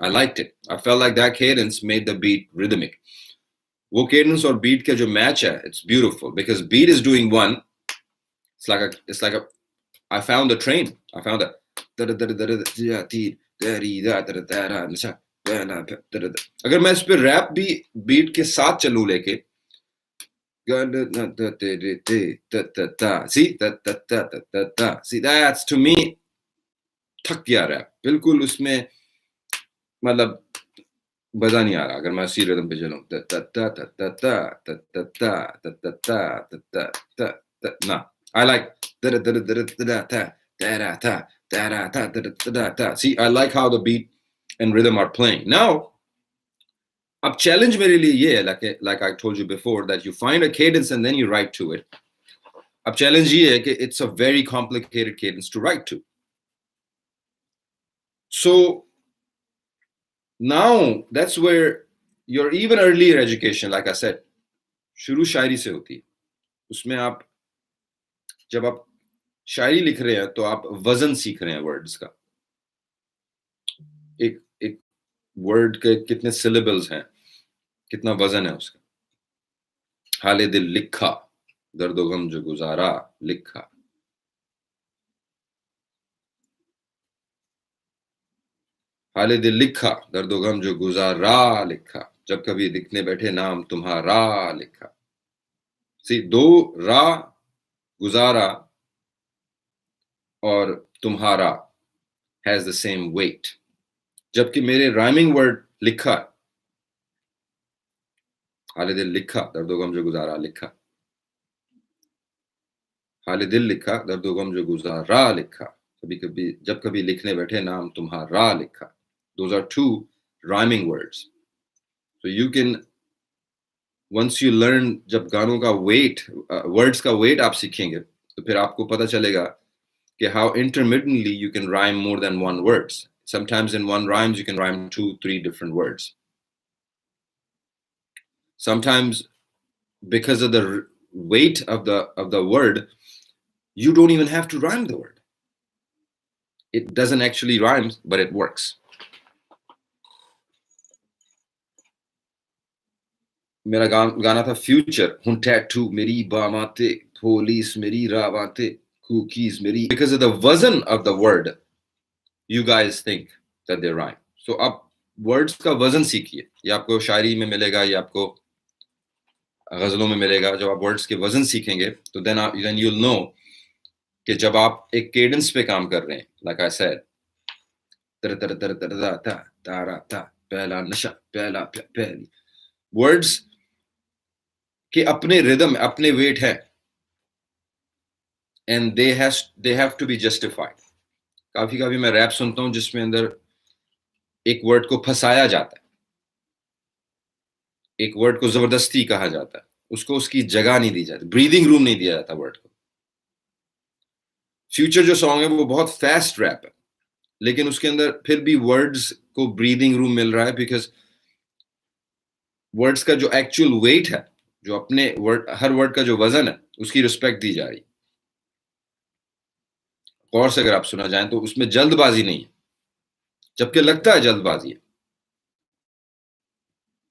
liked it. I felt like that cadence made the beat rhythmic. वो cadence और beat का जो match है, it's beautiful because beat is doing one. It's like a. I found a train. I found a. अगर मैं इस पे rap भी beat के साथ चलूं लेके. See that's to me. थक गया रैप बिल्कुल. उसमें मतलब मजा नहीं आ रहा अगर मैं इसी रिदम पे चलूं. ना. I like see I like how the beat and rhythm are playing. Now अब challenge मेरे लिए ये है like I told you before that you find a cadence and then you write to it. अब challenge ये है कि it's a very complicated cadence to write to. So now that's where your even earlier education, like I said, शुरू शायरी से होती है. उसमें आप जब आप शायरी लिख रहे हैं तो आप वजन सीख रहे हैं वर्ड्स का. एक वर्ड के कितने सिलेबल्स हैं, कितना वजन है उसका. हाले दिल लिखा दर्दो गम जो गुजारा लिखा. हाले दिल लिखा दर्दो गम जो गुजारा लिखा. जब कभी लिखने बैठे नाम तुम्हारा लिखा. सी दो रा गुजारा और तुम्हारा has the same weight. जबकि मेरे rhyming word लिखा हाले दिल लिखा दर्दो गम जो गुजारा लिखा. हाले दिल लिखा दर्दो गम जो गुजारा लिखा. कभी कभी जब कभी लिखने बैठे नाम तुम्हारा लिखा. Those are two rhyming words. So you can, once you learn, जब गानों का weight, words का weight आप सीखेंगे, तो फिर आपको पता चलेगा कि how intermittently you can rhyme more than one words. Sometimes in one rhymes you can rhyme 2-3 different words. Sometimes because of the weight of the word, you don't even have to rhyme the word. It doesn't actually rhyme, but it works. मेरा गाना था future हूं tattoo मेरी बामाते police मेरी रावाते cookies मेरी. Because of the वजन of the word you guys think that they rhyme. So आप words का वजन सीखिए. ये आपको शायरी में मिलेगा, ये आपको गजलों में मिलेगा. जब आप words के वजन सीखेंगे तो then you'll know कि जब आप एक cadence पे काम कर रहे हैं, like I said, तर तर तर तर ता ता तारा ता पहला नशा पहला पहली. Words कि अपने रिदम अपने वेट है and they have to be justified. काफी मैं रैप सुनता हूं जिसमें अंदर एक वर्ड को फंसाया जाता है, एक वर्ड को जबरदस्ती कहा जाता है, उसको उसकी जगह नहीं दी जाती, ब्रीदिंग रूम नहीं दिया जाता वर्ड को. फ्यूचर जो सॉन्ग है वो बहुत फास्ट रैप है, लेकिन उसके अंदर फिर भी वर्ड्स को ब्रीदिंग रूम मिल रहा है बिकॉज वर्ड्स का जो एक्चुअल वेट है, जो अपने वर्ड, हर वर्ड का जो वजन है, उसकी रिस्पेक्ट दी जा रही. गौर से अगर आप सुना जाए तो उसमें जल्दबाजी नहीं है, जबकि लगता है जल्दबाजी है,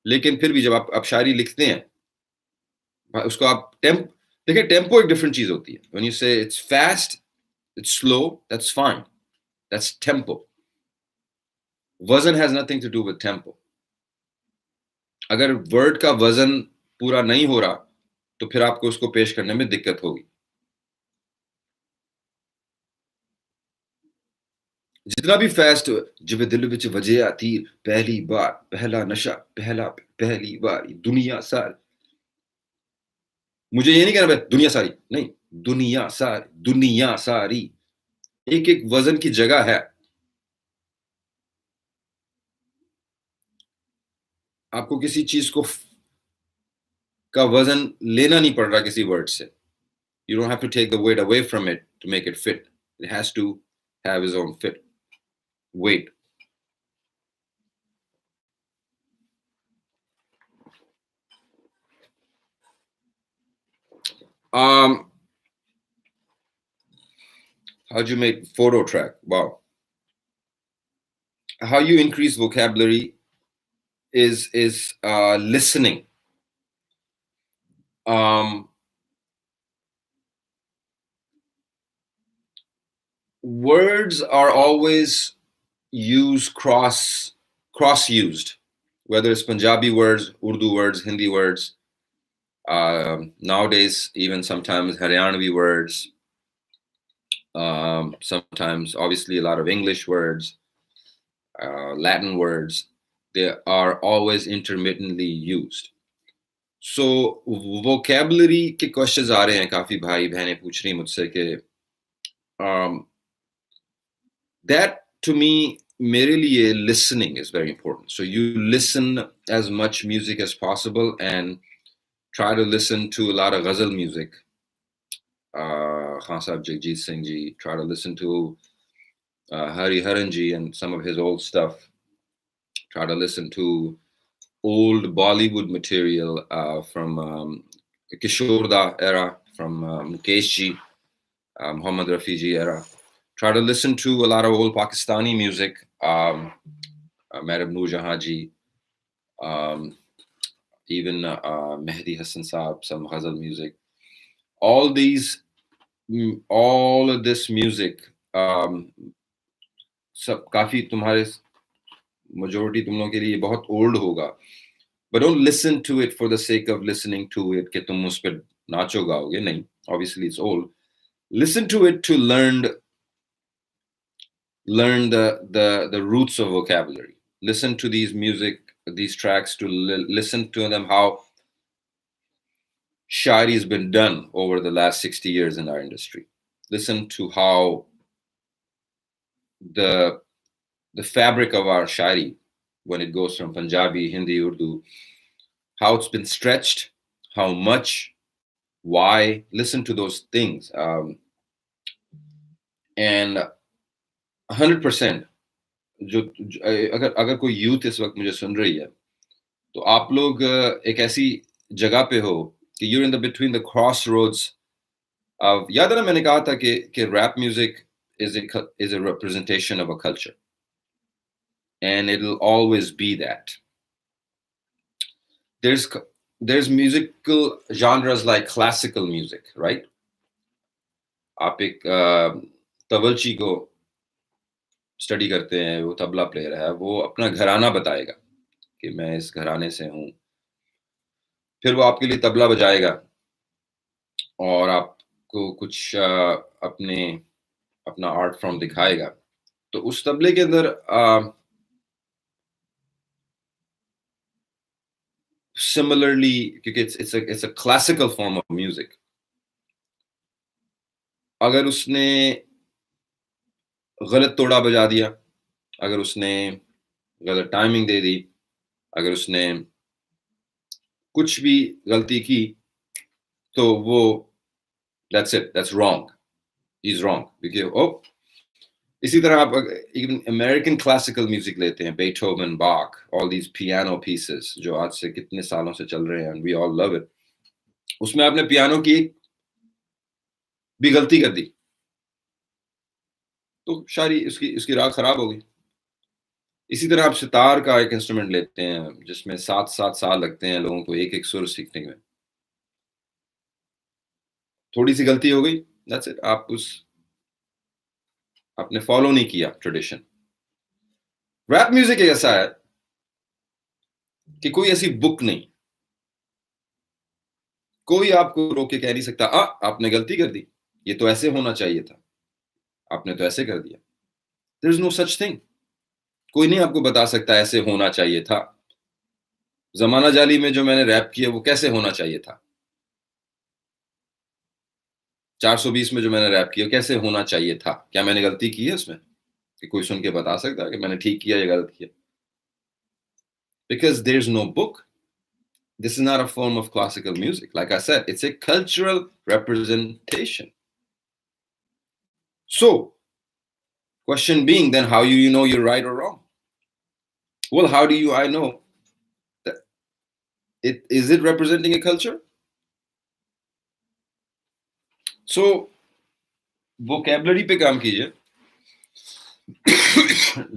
लेकिन फिर भी जब आप शायरी लिखते हैं, उसको आप देखिए टेम्पो एक डिफरेंट चीज होती है। When you say it's fast, it's slow, that's fine, that's tempo. वजन has nothing to do with tempo. अगर वर्ड का वजन पूरा नहीं हो रहा तो फिर आपको उसको पेश करने में दिक्कत होगी। जितना भी फास्ट, जिवे दिल विच वजे आती, पहली बार पहला नशा, पहली बार दुनिया सारी। मुझे ये नहीं कहना भाई दुनिया सारी, नहीं, दुनिया सारी। एक एक वजन की जगह है। आपको किसी चीज का वजन लेना नहीं पड़ रहा किसी वर्ड से। You don't have to take the weight away from it to make it fit. It has to have its own fit weight. Um, how'd you make photo track? Wow. How you increase vocabulary is listening. Um, words are always used cross used, whether it's Punjabi words, Urdu words, Hindi words. Nowadays, even sometimes Haryanvi words. Sometimes, obviously, a lot of English words, Latin words. They are always intermittently used. So vocabulary के questions आ रहे हैं, काफी भाई बहनें पूछ रही मुझसे कि that to me, मेरे लिए listening is very important. So you listen as much music as possible and try to listen to a lot of ghazal music. Khan Sahib Jagjit Singh ji, try to listen to Hari Haran ji and some of his old stuff. Try to listen to old Bollywood material from Kishorda era, from Mukesh ji, Muhammad Rafi ji era. Try to listen to a lot of old Pakistani music, Madam Noor Jahan ji, even Mehdi Hassan Saab, some ghazal music. All of this music, सब काफी तुम्हारे majority तुम लोगों के लिए बहुत old होगा, but don't listen to it for the sake of listening to it कि तुम उस पर नाचो गाओगे, नहीं, obviously it's old. Listen to it to learn the roots of vocabulary. Listen to these tracks to listen to them, how shairi has been done over the last 60 years in our industry. Listen to how the fabric of our shairi, when it goes from Punjabi, Hindi, Urdu, how it's been stretched, how much, why. Listen to those things. And 100%, अगर कोई youth इस वक्त मुझे सुन रही है, तो आप लोग एक ऐसी जगह पे हो कि you're in the between the crossroads of, याद है ना मैंने कहा था कि rap music is a representation of a culture, and it'll always be that. There's musical genres like classical music, right? आप एक तबलची को स्टडी करते हैं, वो तबला प्लेयर है, वो अपना घराना बताएगा कि मैं इस घराने से हूँ, फिर वो आपके लिए तबला बजाएगा और आपको कुछ अपना आर्ट फॉर्म दिखाएगा। तो उस तबले के अंदर सिमिलरली, क्योंकि it's a classical form of music, अगर उसने गलत तोड़ा बजा दिया, अगर उसने गलत टाइमिंग दे दी, अगर उसने कुछ भी गलती की, तो वो that's it, that's wrong, he's wrong, because इसी तरह आप even American classical music लेते हैं, Beethoven, Bach, all these piano pieces जो आज से कितने सालों से चल रहे हैं, and we all love it. उसमें आपने पियानो की एक भी गलती कर दी, तो शायरी उसकी राह खराब हो गई। इसी तरह आप सितार का एक इंस्ट्रूमेंट लेते हैं जिसमें 7-7 साल लगते हैं लोगों को एक-एक सुर सीखने में। थोड़ी सी गलती हो गई, दैट्स इट। आपने फॉलो नहीं किया ट्रेडिशन। रैप म्यूजिक ऐसा है कि कोई ऐसी बुक नहीं, कोई आपको रोक के कह नहीं सकता, आपने गलती कर दी, ये तो ऐसे होना चाहिए था, आपने तो ऐसे कर दिया। There is no such thing. कोई नहीं आपको बता सकता ऐसे होना चाहिए था। जमाना जाली में जो मैंने रैप किया वो कैसे होना चाहिए था, 420 में जो मैंने रैप किया कैसे होना चाहिए था, क्या मैंने गलती की है उसमें कि कोई सुन के बता सकता है कि मैंने ठीक किया या गलत किया? Because there is no book. This is not a form of classical music. Like I said, it's a cultural representation. So, question being then, how do you know you're right or wrong? Well, how do I know that it is it representing a culture? So, vocabulary पे काम कीजिए,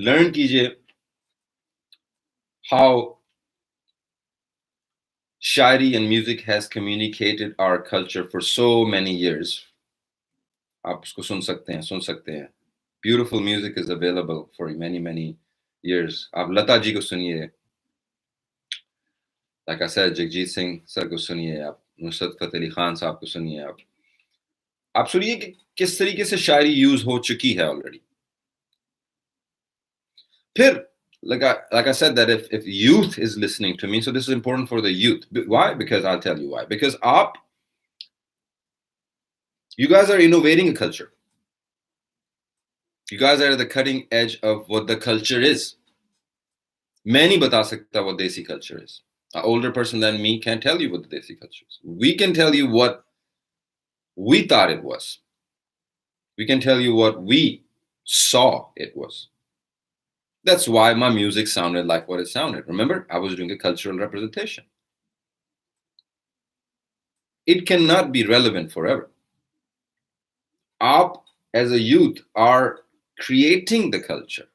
learn कीजिए how shairi and music has communicated our culture for so many years. आप उसको सुन सकते हैं. Beautiful music is available for many years. आप लता जी को सुनिए, like I said, Jagjit Singh sir को सुनिए, आप नुसरत फतेह अली खान साहब को सुनिए, आप सुनिए कि किस तरीके से शायरी यूज हो चुकी है ऑलरेडी. फिर like I said that if youth is listening to me, so this is important for the youth. Why? Because I'll tell you why. Because you guys are innovating a culture. You guys are at the cutting edge of what the culture is. मैं नहीं बता सकता what desi culture is. An older person than me can't tell you what the desi culture is. We can tell you what we thought it was. We can tell you what we saw it was. That's why my music sounded like what it sounded. Remember, I was doing a cultural representation. It cannot be relevant forever. Aap, as a youth, are creating the culture.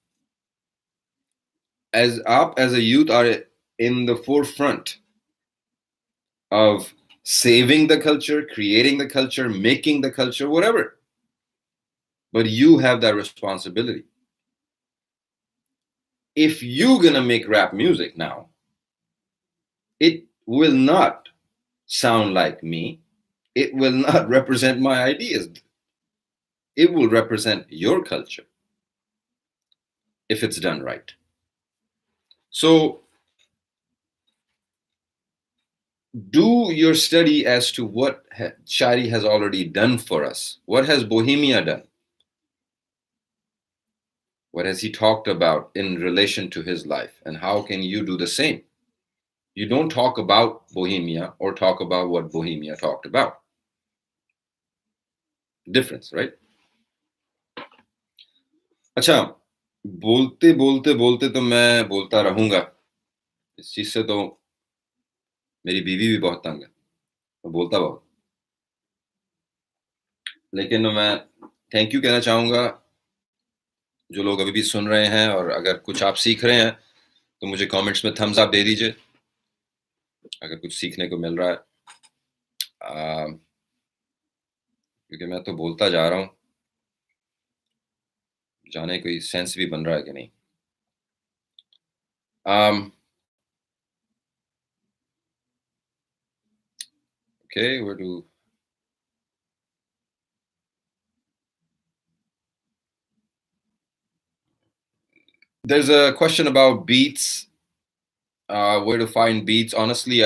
As a youth, are in the forefront of saving the culture, creating the culture, making the culture, whatever. But you have that responsibility. If you're gonna make rap music now, it will not sound like me. It will not represent my ideas. It will represent your culture if it's done right. So do your study as to what Shari has already done for us. What has Bohemia done? What has he talked about in relation to his life? And how can you do the same? You don't talk about Bohemia or talk about what Bohemia talked about. Difference, right? अच्छा, बोलते बोलते बोलते तो मैं बोलता रहूंगा. इस चीज से तो मेरी बीवी भी बहुत तंग है, मैं बोलता बहुत. लेकिन मैं थैंक यू कहना चाहूंगा जो लोग अभी भी सुन रहे हैं, और अगर कुछ आप सीख रहे हैं तो मुझे कमेंट्स में थम्स अप दे दीजिए अगर कुछ सीखने को मिल रहा है. क्योंकि मैं तो बोलता जा रहा हूँ, जाने कोई सेंस भी बन रहा है कि नहीं. Okay, where do there's a question about beats, where to find beats. Honestly,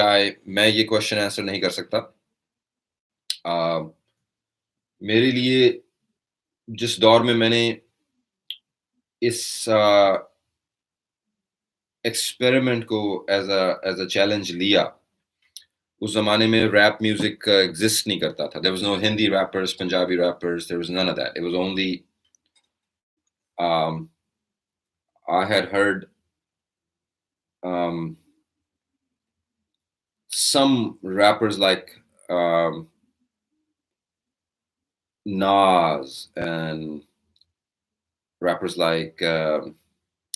मैं ये question answer नहीं कर सकता. मेरे लिए जिस दौर में मैंने इस एक्सपेरिमेंट को एज अ चैलेंज लिया, उस जमाने में रैप म्यूजिक एग्जिस्ट नहीं करता था. There was no Hindi rappers, Punjabi rappers, there was none of that. It was only I had heard some rappers like Nas and rappers like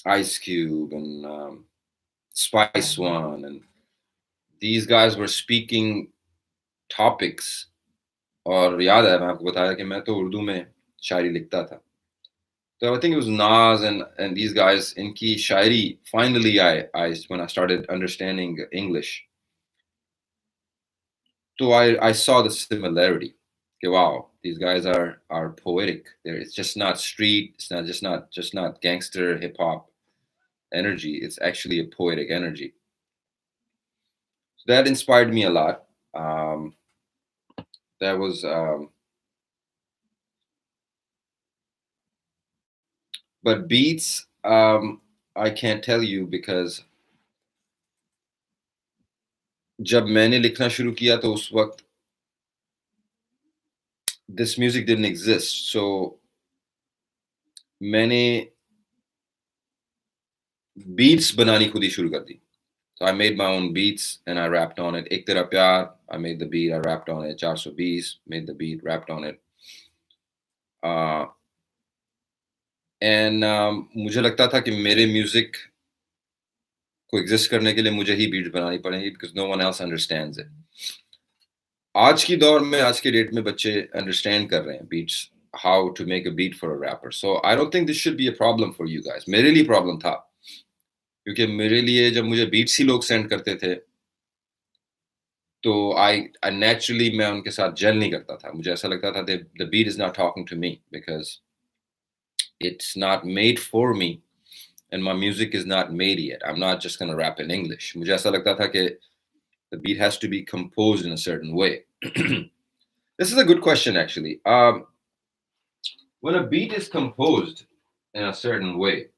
Ice Cube and Spice One, and these guys were speaking topics. और याद है मैं आपको बताया कि मैं तो उर्दू में शायरी लिखता था. So I think it was Nas and these guys inki shairi. Finally, I when I started understanding English, so I saw the similarity. Okay, wow, these guys are poetic. It's just not street. It's not gangster hip hop energy. It's actually a poetic energy. So that inspired me a lot. That was. But beats, I can't tell you because जब मैंने लिखना शुरू किया तो उस वक्त this music didn't exist. So मैंने beats बनानी खुद ही शुरू कर दी. So I made my own beats and I rapped on it. एक तेरा प्यार, I made the beat, I rapped on it. 420, made the beat, rapped on it. And मुझे लगता था कि मेरे म्यूजिक को एग्जिस्ट करने के लिए मुझे ही बीट बनानी पड़ेगी because no one else understands it. आज की दौर में, आज के डेट में बच्चे अंडरस्टैंड कर रहे हैं beats, how to make a beat for a rapper. So I don't think this should be a problem for you guys. मेरे लिए प्रॉब्लम था क्योंकि मेरे लिए जब मुझे बीट्स ही लोग सेंड करते थे तो I naturally मैं उनके साथ जेल नहीं करता था. मुझे ऐसा लगता था the beat is not talking to me because it's not made for me and my music is not made yet. I'm not just going to rap in English. मुझे ऐसा लगता था कि the beat has to be composed in a certain way. This is a good question, actually. When a beat is composed in a certain way,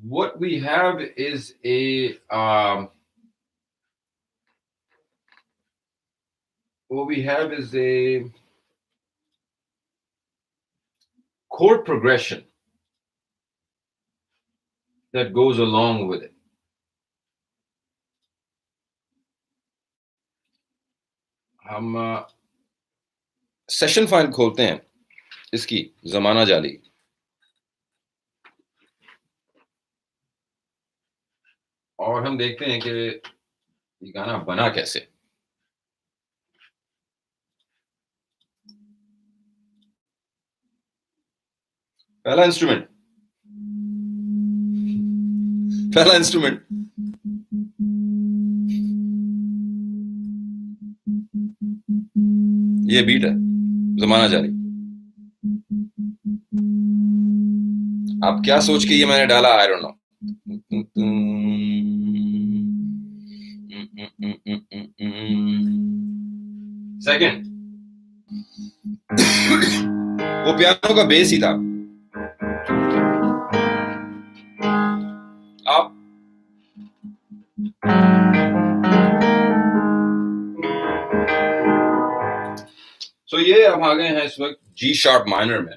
what we have is a chord progression that goes along with it. हम session file खोलते हैं इसकी जमाना जाली और हम देखते हैं कि ये गाना बना कैसे. पहला इंस्ट्रूमेंट ये बीट है, जमाना जारी. आप क्या सोच के ये मैंने डाला, आई डोंट नो. सेकंड वो पियानो का बेस ही था. आप तो ये अब आ गए हैं इस वक्त जी शार्प माइनर में.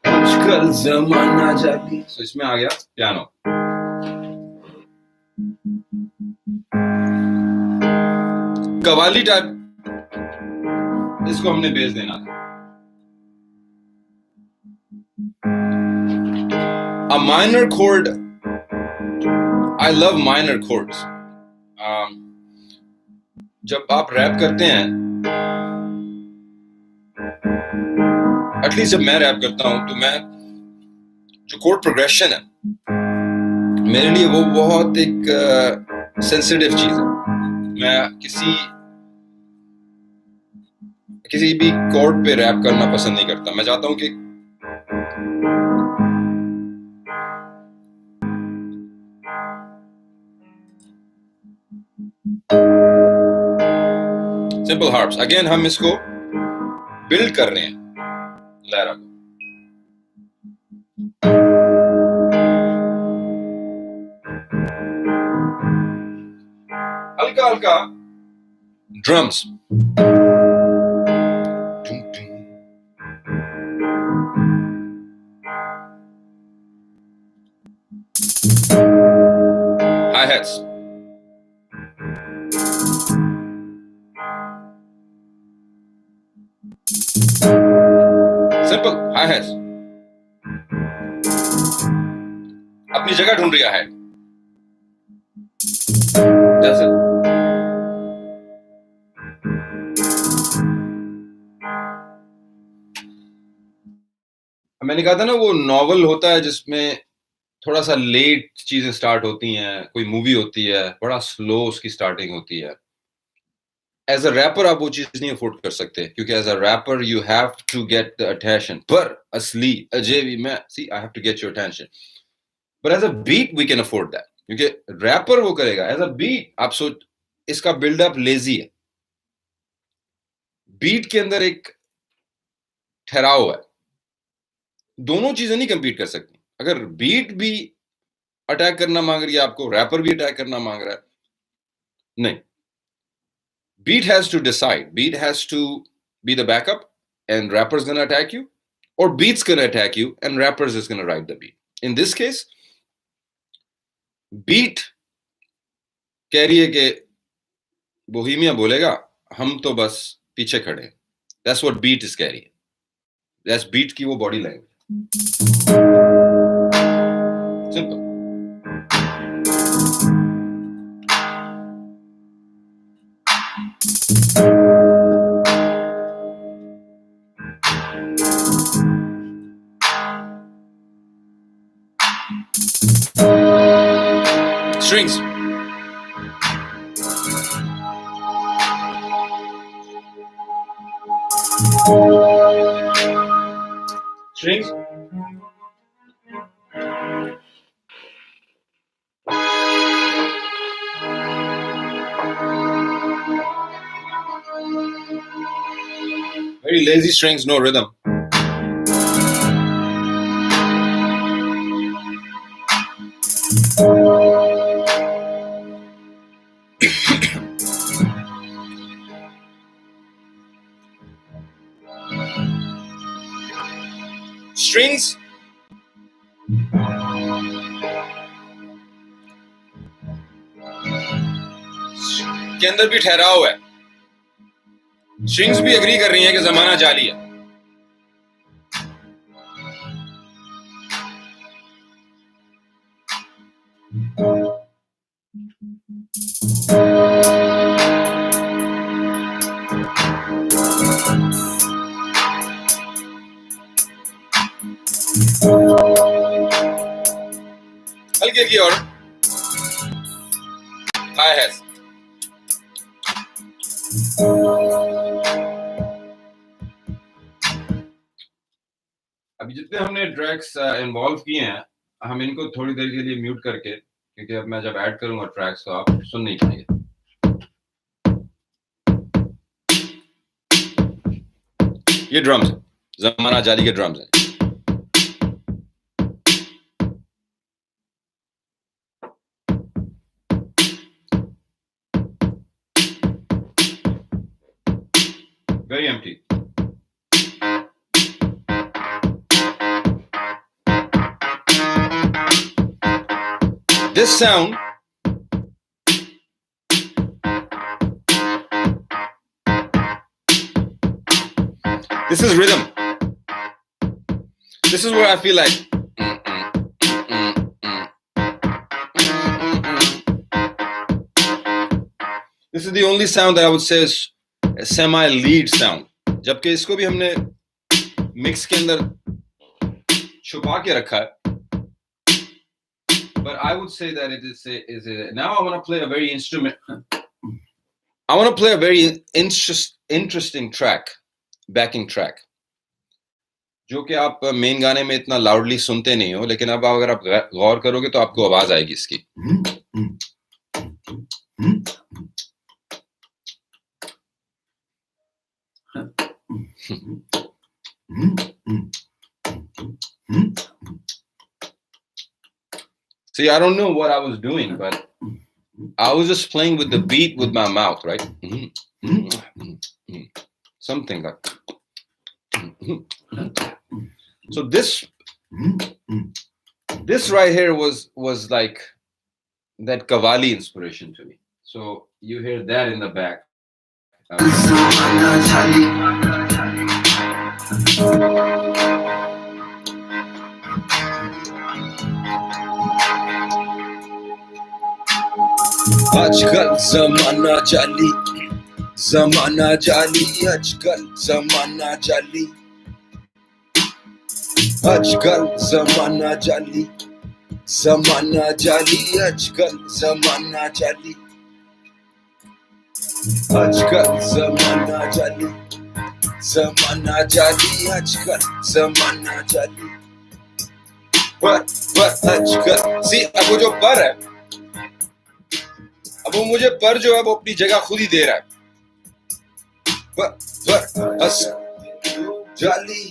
आजकल जमाना जाती. तो इसमें आ गया पियानो. कवाली टाइप इसको हमने बेस देना था. A minor chord, I love minor chords. जब आप रैप करते हैं, एटलीस्ट जब मैं रैप करता हूं तो मैं जो कोड प्रोग्रेशन है मेरे लिए वो बहुत एक सेंसिटिव चीज है. मैं किसी भी कोड पे रैप करना पसंद नहीं करता. मैं चाहता हूं कि सिंपल हार्प्स. अगेन हम इसको बिल्ड कर रहे हैं लहरा को. हल्का हल्का ड्रम्स. Hi-hats. Simple. Hi-hats. अपनी जगह ढूंढ रहा है. That's it. मैंने कहा था ना वो नॉवल होता है जिसमें थोड़ा सा लेट चीजें स्टार्ट होती हैं, कोई मूवी होती है, बड़ा स्लो उसकी स्टार्टिंग होती है. एज अ रैपर आप वो चीज नहीं अफोर्ड कर सकते क्योंकि as a rapper you have to get the attention. पर असली अजय भी मैं see I have to get your attention. But as a beat we can afford that क्योंकि रैपर वो करेगा. एज अ बीट आप सोच इसका बिल्डअप लेजी है. बीट के अंदर एक ठहराव है. दोनों चीजें नहीं कंपीट कर सकती. अगर बीट भी अटैक करना मांग रही है आपको, रैपर भी अटैक करना मांग रहा है, नहीं. Beat has to decide. Beat has to be the backup, and rapper's gonna attack you, or beat's gonna attack you, and rappers is gonna ride the beat. In this case, beat कह रही है कि Bohemia बोलेगा, हम तो बस पीछे खड़े हैं. That's what beat is कह रही है. That's beat की वो body language. Simple. Strings. Strings. Very lazy strings, no rhythm. Strings के अंदर भी ठहराव है. स्ट्रिंग्स भी एग्री कर रही हैं कि जमाना जाली है. हल्की हल्की और हाई हैट्स. अभी जितने हमने ट्रैक्स इन्वॉल्व किए हैं, हम इनको थोड़ी देर के लिए म्यूट करके, क्योंकि अब मैं जब ऐड करूंगा ट्रैक्स तो आप सुन नहीं पाएंगे. ये ड्रम्स है, जमाना जाली के ड्रम्स हैं. Very empty. This sound this is rhythm. This is where I feel like this is the only sound that I would say is a semi lead sound. जबकि इसको भी हमने मिक्स के अंदर छुपा के रखा है. But I would say that it is a now I want to play a very interesting track, backing track, जो कि आप मेन गाने में इतना लाउडली सुनते नहीं हो, लेकिन अब अगर आप गौर करोगे तो आपको आवाज आएगी इसकी. See, I don't know what I was doing, but I was just playing with the beat with my mouth, right? Something like. So this This right here was like that Qawwali inspiration to me. So you hear that in the back. आजकल जमाना जाली, जमाना जाली, आजकल जमाना जाली, आजकल जमाना जाली, जमाना जाली, आजकल जमाना जाली, आजकल जमाना जाली, जमाना जाली, आजकल जमाना जाली। पर आजकल सी अब वो जो पर है, अब वो मुझे पर जो है वो अपनी जगह खुद ही दे रहा है। पर जाली,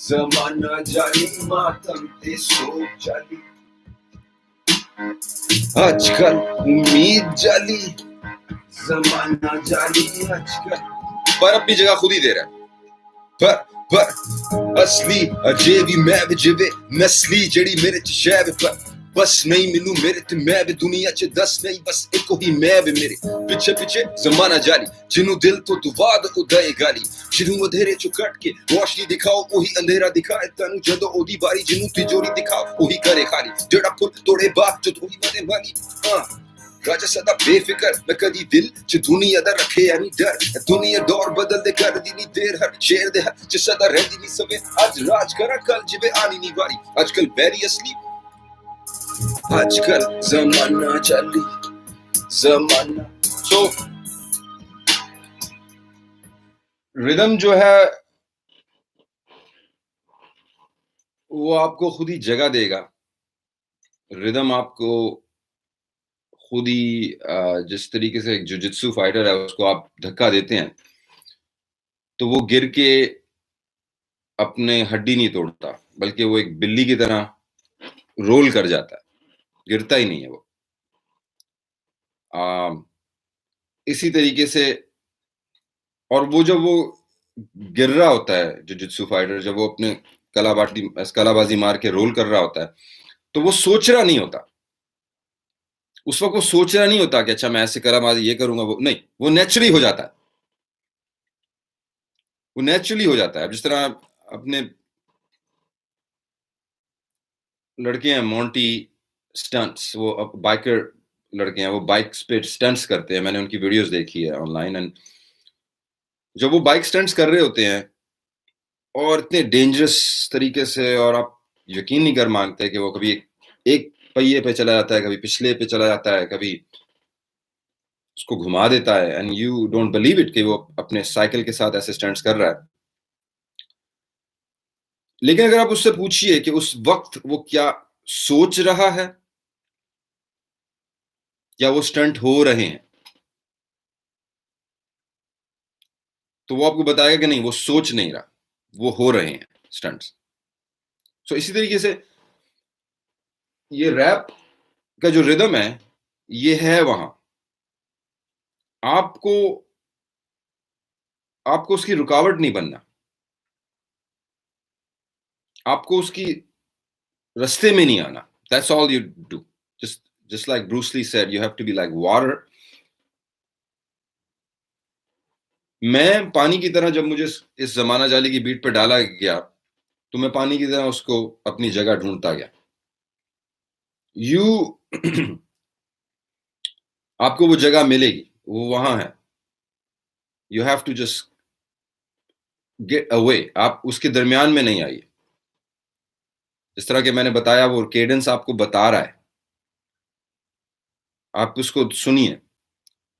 जमाना जाली, मातम ते सो जाली, आजकल उम्मीद जाली, जमाना जाली, आजकल पर अपनी जगह खुद ही दे रहा है। पर असली अजे भी मैं भी जिवे नस्ली जड़ी मेरे च शैब पर बस नहीं मिलूं मेरे ते मैं भी दुनिया च दस नहीं बस एक ही मैं भी मेरे पिछे पिछे जमाना जाली जिन्हों दिल तो दुआ दो दए गाली जिन्हों अंधेरे चो कट के रोशनी दिखाओ वही अंधेरा दिखाए तनु जदो ओदी बारी जिन्हों तिजोरी दिखाओ वही करे खाली जेड़ा फुल तोड़े बाप जो थोड़ी बने वाली राजा सदा बेफिकर मैं कदी दिल च दुनिया दा रखे यानी डर दुनिया दौर बदल दे कर दी नी देर हर शेर दे च सदा रहदी नी सवे आज राज करा कल जिवे आनी नी वारी आजकल वेरी असली आजकल जमाना चली जमाना सो रिदम जो है वो आपको खुद ही जगह देगा रिदम आपको खुद ही जिस तरीके से एक जुजित्सु फाइटर है उसको आप धक्का देते हैं तो वो गिर के अपने हड्डी नहीं तोड़ता बल्कि वो एक बिल्ली की तरह रोल कर जाता है गिरता ही नहीं है वो इसी तरीके से और वो जब वो गिर रहा होता है जुजित्सु फाइटर जब वो अपने कलाबाजी मार के रोल कर रहा होता है तो वो सोच रहा नहीं होता उस वक्त वो सोच रहा नहीं होता कि अच्छा मैं ऐसे कलाबाजी ये करूंगा वो नहीं वो नेचुरली हो जाता है वो नेचुरली हो जाता है जिस तरह अपने लड़के हैं मोंटी स्टंट्स वो बाइकर लड़के हैं वो बाइक्स पे स्टंट्स करते हैं मैंने उनकी वीडियोस देखी है ऑनलाइन एंड जब वो बाइक स्टंट्स कर रहे होते हैं और इतने डेंजरस तरीके से और आप यकीन नहीं कर मानते कि वो कभी एक पहिए पे चला जाता है कभी पिछले पे चला जाता है कभी उसको घुमा देता है and you don't believe it कि वो अपने साइकिल के साथ ऐसे स्टंट्स कर रहा है लेकिन अगर आप उससे पूछिए कि उस वक्त वो क्या सोच रहा है या वो स्टंट हो रहे हैं तो वो आपको बताएगा कि नहीं वो सोच नहीं रहा वो हो रहे हैं स्टंट्स सो इसी तरीके से ये रैप का जो रिदम है ये है वहां आपको उसकी रुकावट नहीं बनना आपको उसकी रास्ते में नहीं आना that's all you do just like Bruce Lee said you have to be like water मैं पानी की तरह जब मुझे इस जमाना जाली की बीट पे डाला गया तो मैं पानी की तरह उसको अपनी जगह ढूंढता गया आपको वो जगह मिलेगी वो वहां है you have to just get away आप उसके दरमियान में नहीं आइए जिस तरह के मैंने बताया वो केडेंस आपको बता रहा है आप उसको सुनिए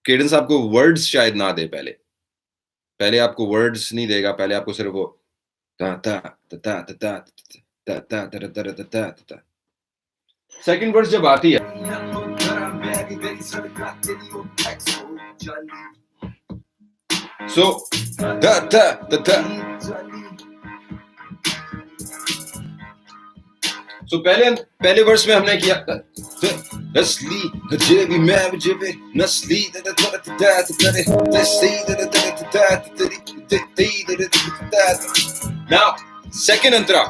केडेंस आपको वर्ड्स शायद ना दे पहले आपको वर्ड्स नहीं देगा पहले आपको सिर्फ वो ता ता ता ता ता ता ता ता ता ता सेकंड वर्स जब आती है सो ता ता ता सो पहले वर्स में हमने किया असली जेबी मैं जेबे नस्ली नाउ सेकंड अंतरा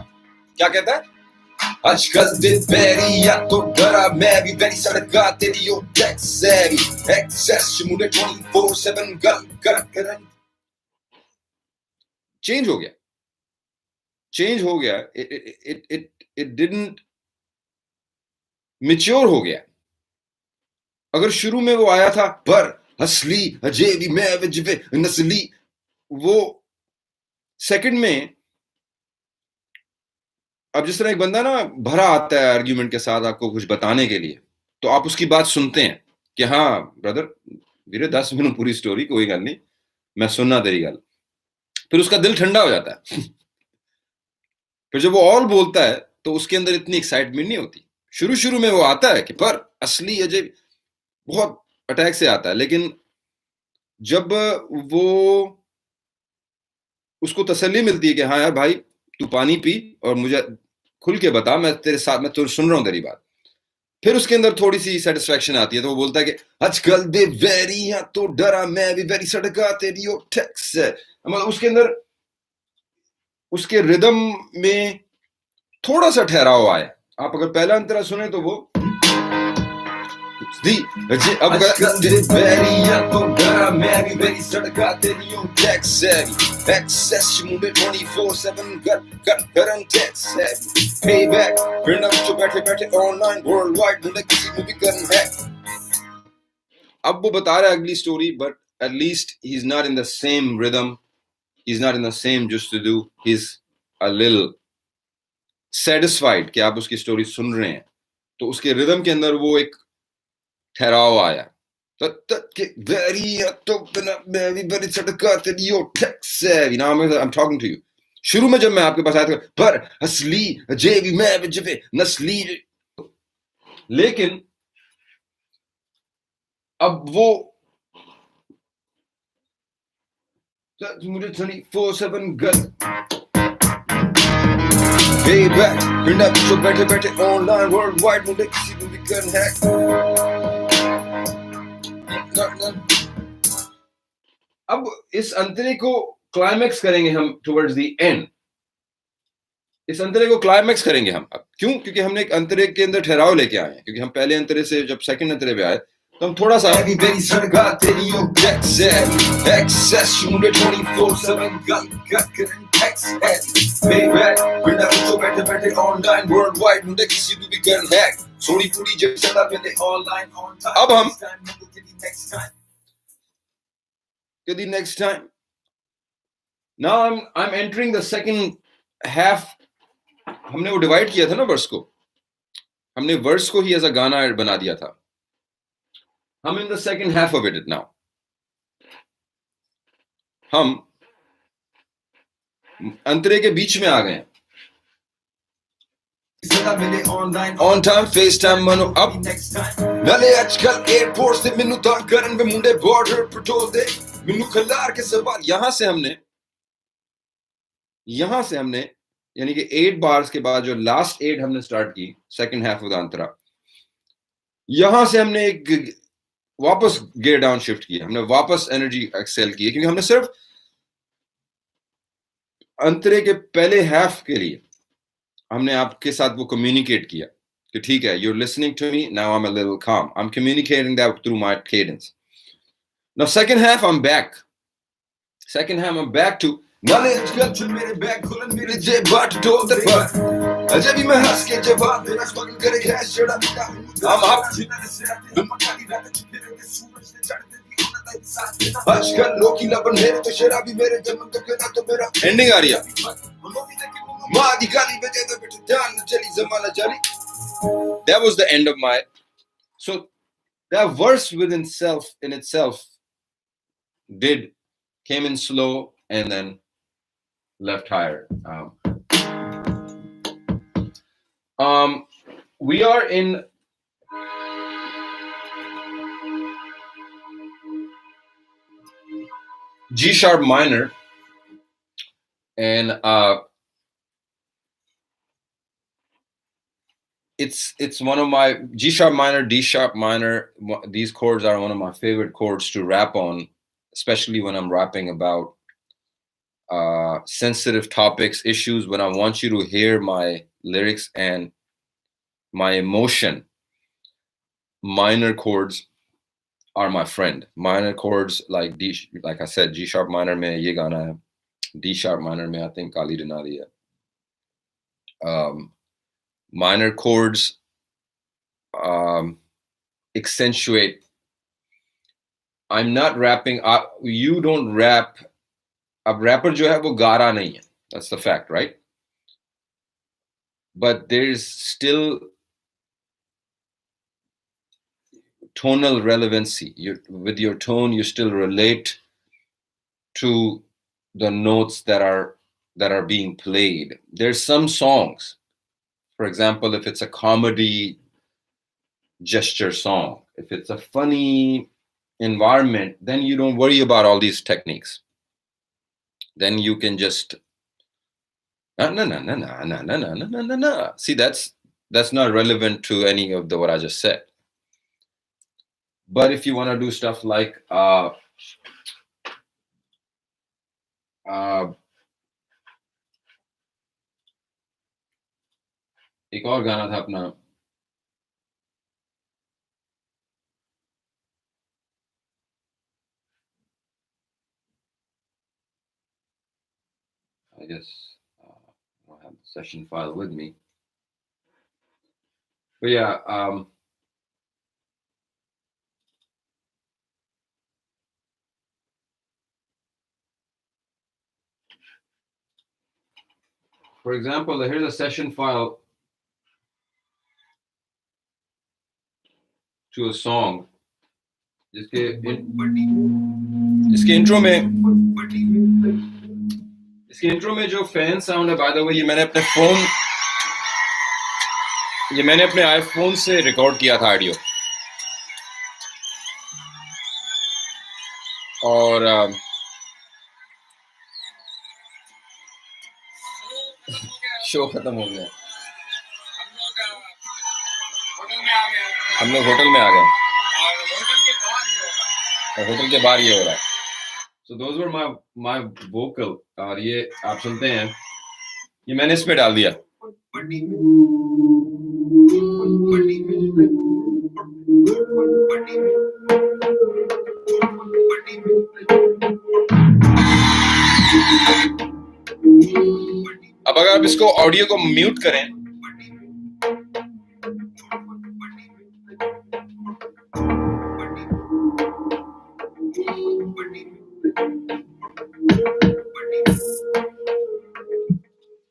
क्या कहता है आजकल दिल बैरी या तो डरा मैं भी बैरी सड़का तेरी ओ टेक्स सैरी एक्सेस मुझे 24/7 गल कर चेंज हो गया it didn't mature हो गया. अगर शुरू में वो आया था पर असली अजेबी मैं वजबे नस्ली, वो सेकंड में अब जिस तरह एक बंदा ना भरा आता है आर्ग्यूमेंट के साथ आपको कुछ बताने के लिए, तो आप उसकी बात सुनते हैं कि हाँ ब्रदर वीरे 10 मिनट पूरी स्टोरी कोई गल नहीं, मैं सुनना तेरी गल. फिर उसका दिल ठंडा हो जाता है. फिर जब वो और बोलता है तो उसके अंदर इतनी एक्साइटमेंट नहीं होती. शुरू में वो आता है कि पर असली अजय बहुत अटैक से आता है, लेकिन जब वो उसको तसल्ली मिलती है कि हाँ यार भाई तू पानी पी और मुझे खुल के बता, मैं तेरे साथ में तो सुन रहा हूँ तेरी बात, फिर उसके अंदर थोड़ी सी सेटिस्फेक्शन आती है. तो वो बोलता है कि आजकल दे वेरी या तो डरा मैं भी वेरी सड़का तेरी ओ टेक्स है. मतलब उसके अंदर उसके रिदम में थोड़ा सा ठहराव आया. आप अगर पहला अंतरा सुने तो वो अब तो डरा मैं भी वेरी सड़का तेरी ओ टेक्स है एक्सेस मुझे 24/7 गरम टेक्स है पेबैक फिर ना जो बैठे बैठे ऑनलाइन वर्ल्ड वाइड मुझे किसी को भी करना है. अब वो बता रहा है अगली story, but at least he's not in the same rhythm, he's not in the same just to do, he's a little satisfied कि आप उसकी स्टोरी सुन रहे हैं, तो उसके रिदम के अंदर वो एक ठहराव आया. I'm talking to you. शुरू में जब मैं आपके पास आया था पर असली जेबी मैं जबे नस्ली, लेकिन अब वो मुझे 24/7 गल बैठे बैठे ऑनलाइन वर्ल्ड वाइड मुझे किसी को भी करना है. अब इस अंतरे को क्लाइमैक्स करेंगे हम टुवर्ड्स द एंड. इस अंतरे को क्लाइमैक्स करेंगे हम. अब क्यों? क्योंकि हमने एक अंतरे के अंदर ठहराव लेके आए हैं. क्योंकि हम पहले अंतरे से जब सेकंड अंतरे पे आए तो हम थोड़ा सा अब हम the next time. Now I'm entering the second half. हमने वो डिवाइड किया था ना वर्स को, हमने वर्स को ही एज अ गाना बना दिया था. हम in the second half of it now. हम अंतरे के बीच में आ गए. ऑन टाइम फेस टाइम मनो अब नाले आजकल एयरपोर्ट से मिनू तंग करन पे मुंडे बॉर्डर पेट्रोल दे मिनू खलार के सवाल. यहां से हमने यानी कि 8 बार्स के बाद जो लास्ट 8 हमने स्टार्ट की सेकंड हाफ ऑफ द अंतरा, यहां से हमने एक वापस गियर डाउन शिफ्ट किया. हमने वापस एनर्जी एक्सेल की, क्योंकि हमने सिर्फ अंतरे के पहले हाफ के लिए हमने आपके साथ वो कम्युनिकेट किया कि ठीक है, you're listening to me, now I'm a little calm. I'm communicating that through my cadence. Now second half I'm back. Second half I'm back to नाले आजकल चुन मेरे बैग खुलन मेरे जेब बाट टोल द पर अजय भी मैं हंस के जवाब देना स्ट्रगल करे कैश जड़ा मेरा हम आप आजकल लोग की लबन मेरे तो शराबी मेरे जन्म तक ना तो मेरा एंडिंग आ रही है. मादी गाली बजे तो बेटे ध्यान चली जमाना चली. That was the end of my, so that verse within itself came in slow and then left higher. We are in G sharp minor, and it's one of my G sharp minor, D sharp minor. These chords are one of my favorite chords to rap on, especially when I'm rapping about sensitive topics, issues, when I want you to hear my lyrics and my emotion. Minor chords are my friend. Minor chords like D, like I said, G sharp minor mein ye gana hai. D sharp minor mein I think Kali Denari hai. Minor chords accentuate. I'm not rapping. You don't rap. Ab rapper jo hai wo ga raha nahi hai. That's the fact, right? But there's still tonal relevancy. With your tone, you still relate to the notes that are being played. There's some songs, for example, if it's a comedy gesture song, if it's a funny environment, then you don't worry about all these techniques. Then you can just na na na na na na na na na na na. See, that's not relevant to any of the what I just said. But if you want to do stuff like एक और गाना था अपना I guess I don't have the session file with me. But yeah, for example, here's a session file to a song. जिसके intro में जो fan sound है, by the way, ये मैंने अपने आईफोन से रिकॉर्ड किया था ऑडियो, और शो खत्म हो गया, हम लोग होटल में आ गए और होटल के बाहर ये हो रहा है. So those were my vocal, और ये आप सुनते हैं, ये मैंने इस पे डाल दिया. अब अगर आप इसको ऑडियो को म्यूट करें,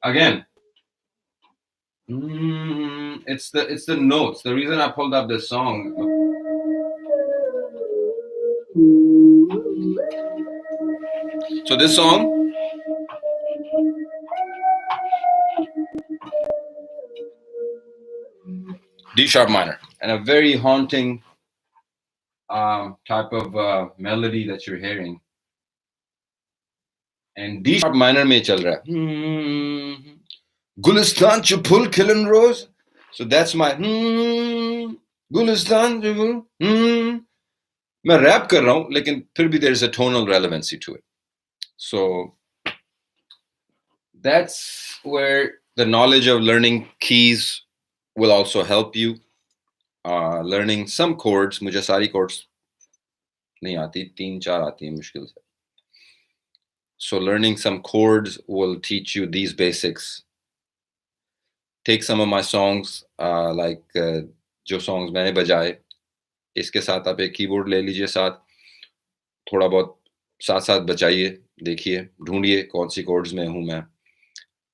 again, it's the notes. The reason I pulled up this song. So this song, D sharp minor, and a very haunting type of melody that you're hearing. And D sharp minor में चल रहा है. Gulistan Chupul Killing Rose. So that's my Gulistan Chupul. मैं rap कर रहा हूँ, लेकिन फिर भी there's a tonal relevancy to it. So that's where the knowledge of learning keys will also help you. Learning some chords, मुझे सारी chords नहीं आती, 3-4 आती है मुश्किल से. So learning some chords will teach you these basics. Take some of my songs, like जो songs मैंने बजाए, इसके साथ आप एक कीबोर्ड ले लीजिए साथ, थोड़ा बहुत साथ साथ बजाइए, देखिए, ढूंढिए कौन सी chords में हूँ मैं,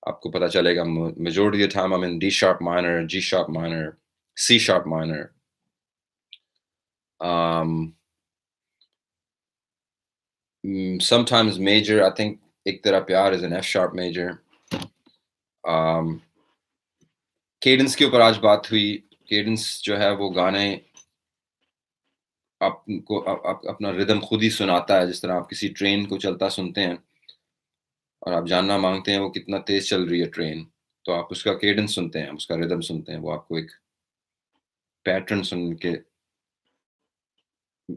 आपको पता चलेगा. Majority of the time I'm in D sharp minor, G sharp minor, C sharp minor. Sometimes major. I think Ik Tera Pyar is an F sharp major. Cadence के ऊपर आज बात हुई. Cadence जो है वो गाने आपको अपना रिदम खुद ही सुनाता है, जिस तरह आप किसी ट्रेन को चलता सुनते हैं और आप जानना मांगते हैं वो कितना तेज चल रही है ट्रेन, तो आप उसका केडेंस सुनते हैं, उसका रिदम सुनते हैं, वो आपको एक पैटर्न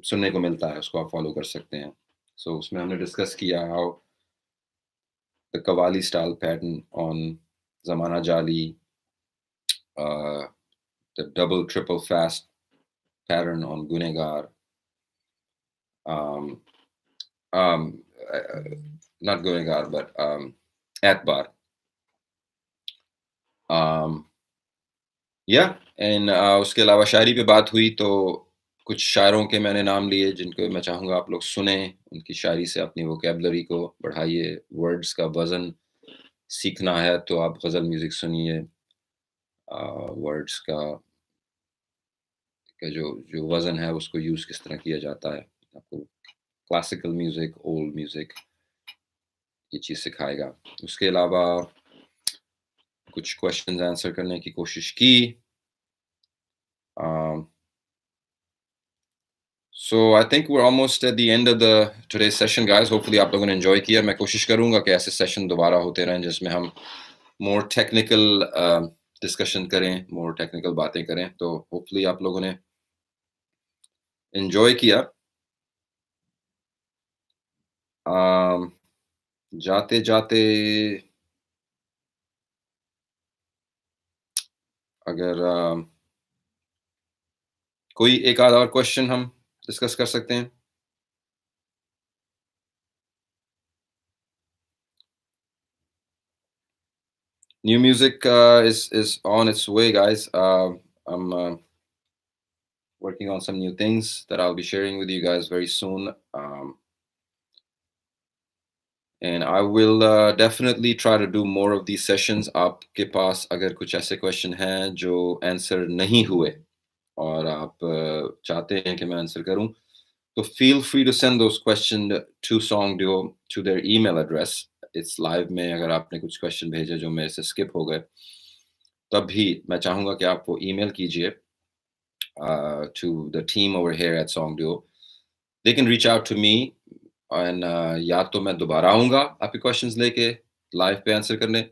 सुनने को मिलता है, उसको आप फॉलो कर सकते हैं. सो उसमें हमने डिस्कस किया how the qawwali style pattern on जमाना जाली, the double triple fast pattern on Gunegar. Um, um, not Gunegar, but Atbar. या एंड उसके अलावा शायरी पे बात हुई तो कुछ शायरों के मैंने नाम लिए जिनको मैं चाहूँगा आप लोग सुने, उनकी शायरी से अपनी वोकैबुलरी को बढ़ाइए, वर्ड्स का वज़न सीखना है तो आप गज़ल म्यूज़िक सुनिए, वर्ड्स का जो वज़न है उसको यूज़ किस तरह किया जाता है, आपको क्लासिकल म्यूज़िक, ओल्ड म्यूज़िक ये चीज़ सिखाएगा। उसके अलावा कुछ क्वेश्चंस आंसर करने की कोशिश की। So I think we're almost at the end of the today's session, guys. Hopefully आप लोगों ने enjoy किया। मैं कोशिश करूँगा कि ऐसे सेशन दोबारा होते रहें जिसमें हम more technical discussion करें, more technical बातें करें। तो hopefully आप लोगों ने enjoy किया। जाते जाते अगर कोई एक आध और क्वेश्चन हम डिस्कस कर सकते हैं। New music is on its way, guys. I'm working on some new things that I'll be sharing with you guys very soon. And I will definitely try to do more of these sessions. आपके पास अगर कुछ ऐसे question हैं जो answer नहीं हुए और आप चाहते हैं कि मैं आंसर करूं, तो feel free to send those questions to Song Duo to their email address. It's live में अगर आपने कुछ क्वेश्चन भेजे जो मेरे से skip हो गए, तब भी मैं चाहूँगा कि आप वो email कीजिए to the team over here at Song Duo. They can reach out to me and या तो मैं दोबारा आऊँगा आपके क्वेश्चंस लेके लाइव पे आंसर करने,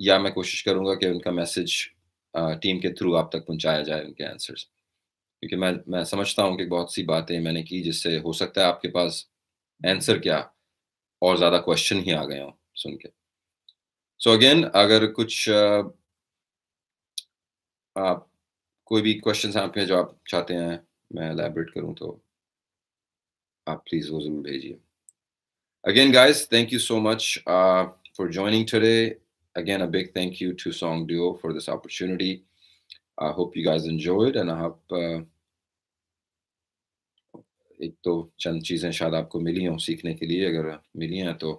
या मैं कोशिश करूँगा कि उनका मैसेज टीम के थ्रू आप तक पहुँचाया जाए उनके आंसर्स। क्योंकि मैं समझता हूँ कि बहुत सी बातें मैंने की जिससे हो सकता है आपके पास आंसर क्या और ज़्यादा क्वेश्चन ही आ गए हों सुन के। सो अगेन अगर कुछ आप कोई भी क्वेश्चंस आपके जो आप चाहते हैं मैं एलैबोरेट करूँ तो आप प्लीज़ वो ज़रूर भेजिए। Again, guys, thank you so much for joining today. Again, a big thank you to Song Duo for this opportunity. I hope you guys enjoyed, and I hope एक तो चंद चीज़ें शायद आपको मिली हों सीखने के लिए, अगर मिली हैं तो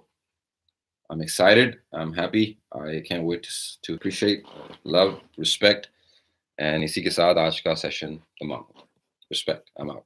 I'm excited, I'm happy, I can't wait to appreciate, love, respect, and इसी के साथ आज का सेशन तमाम। Respect, I'm out.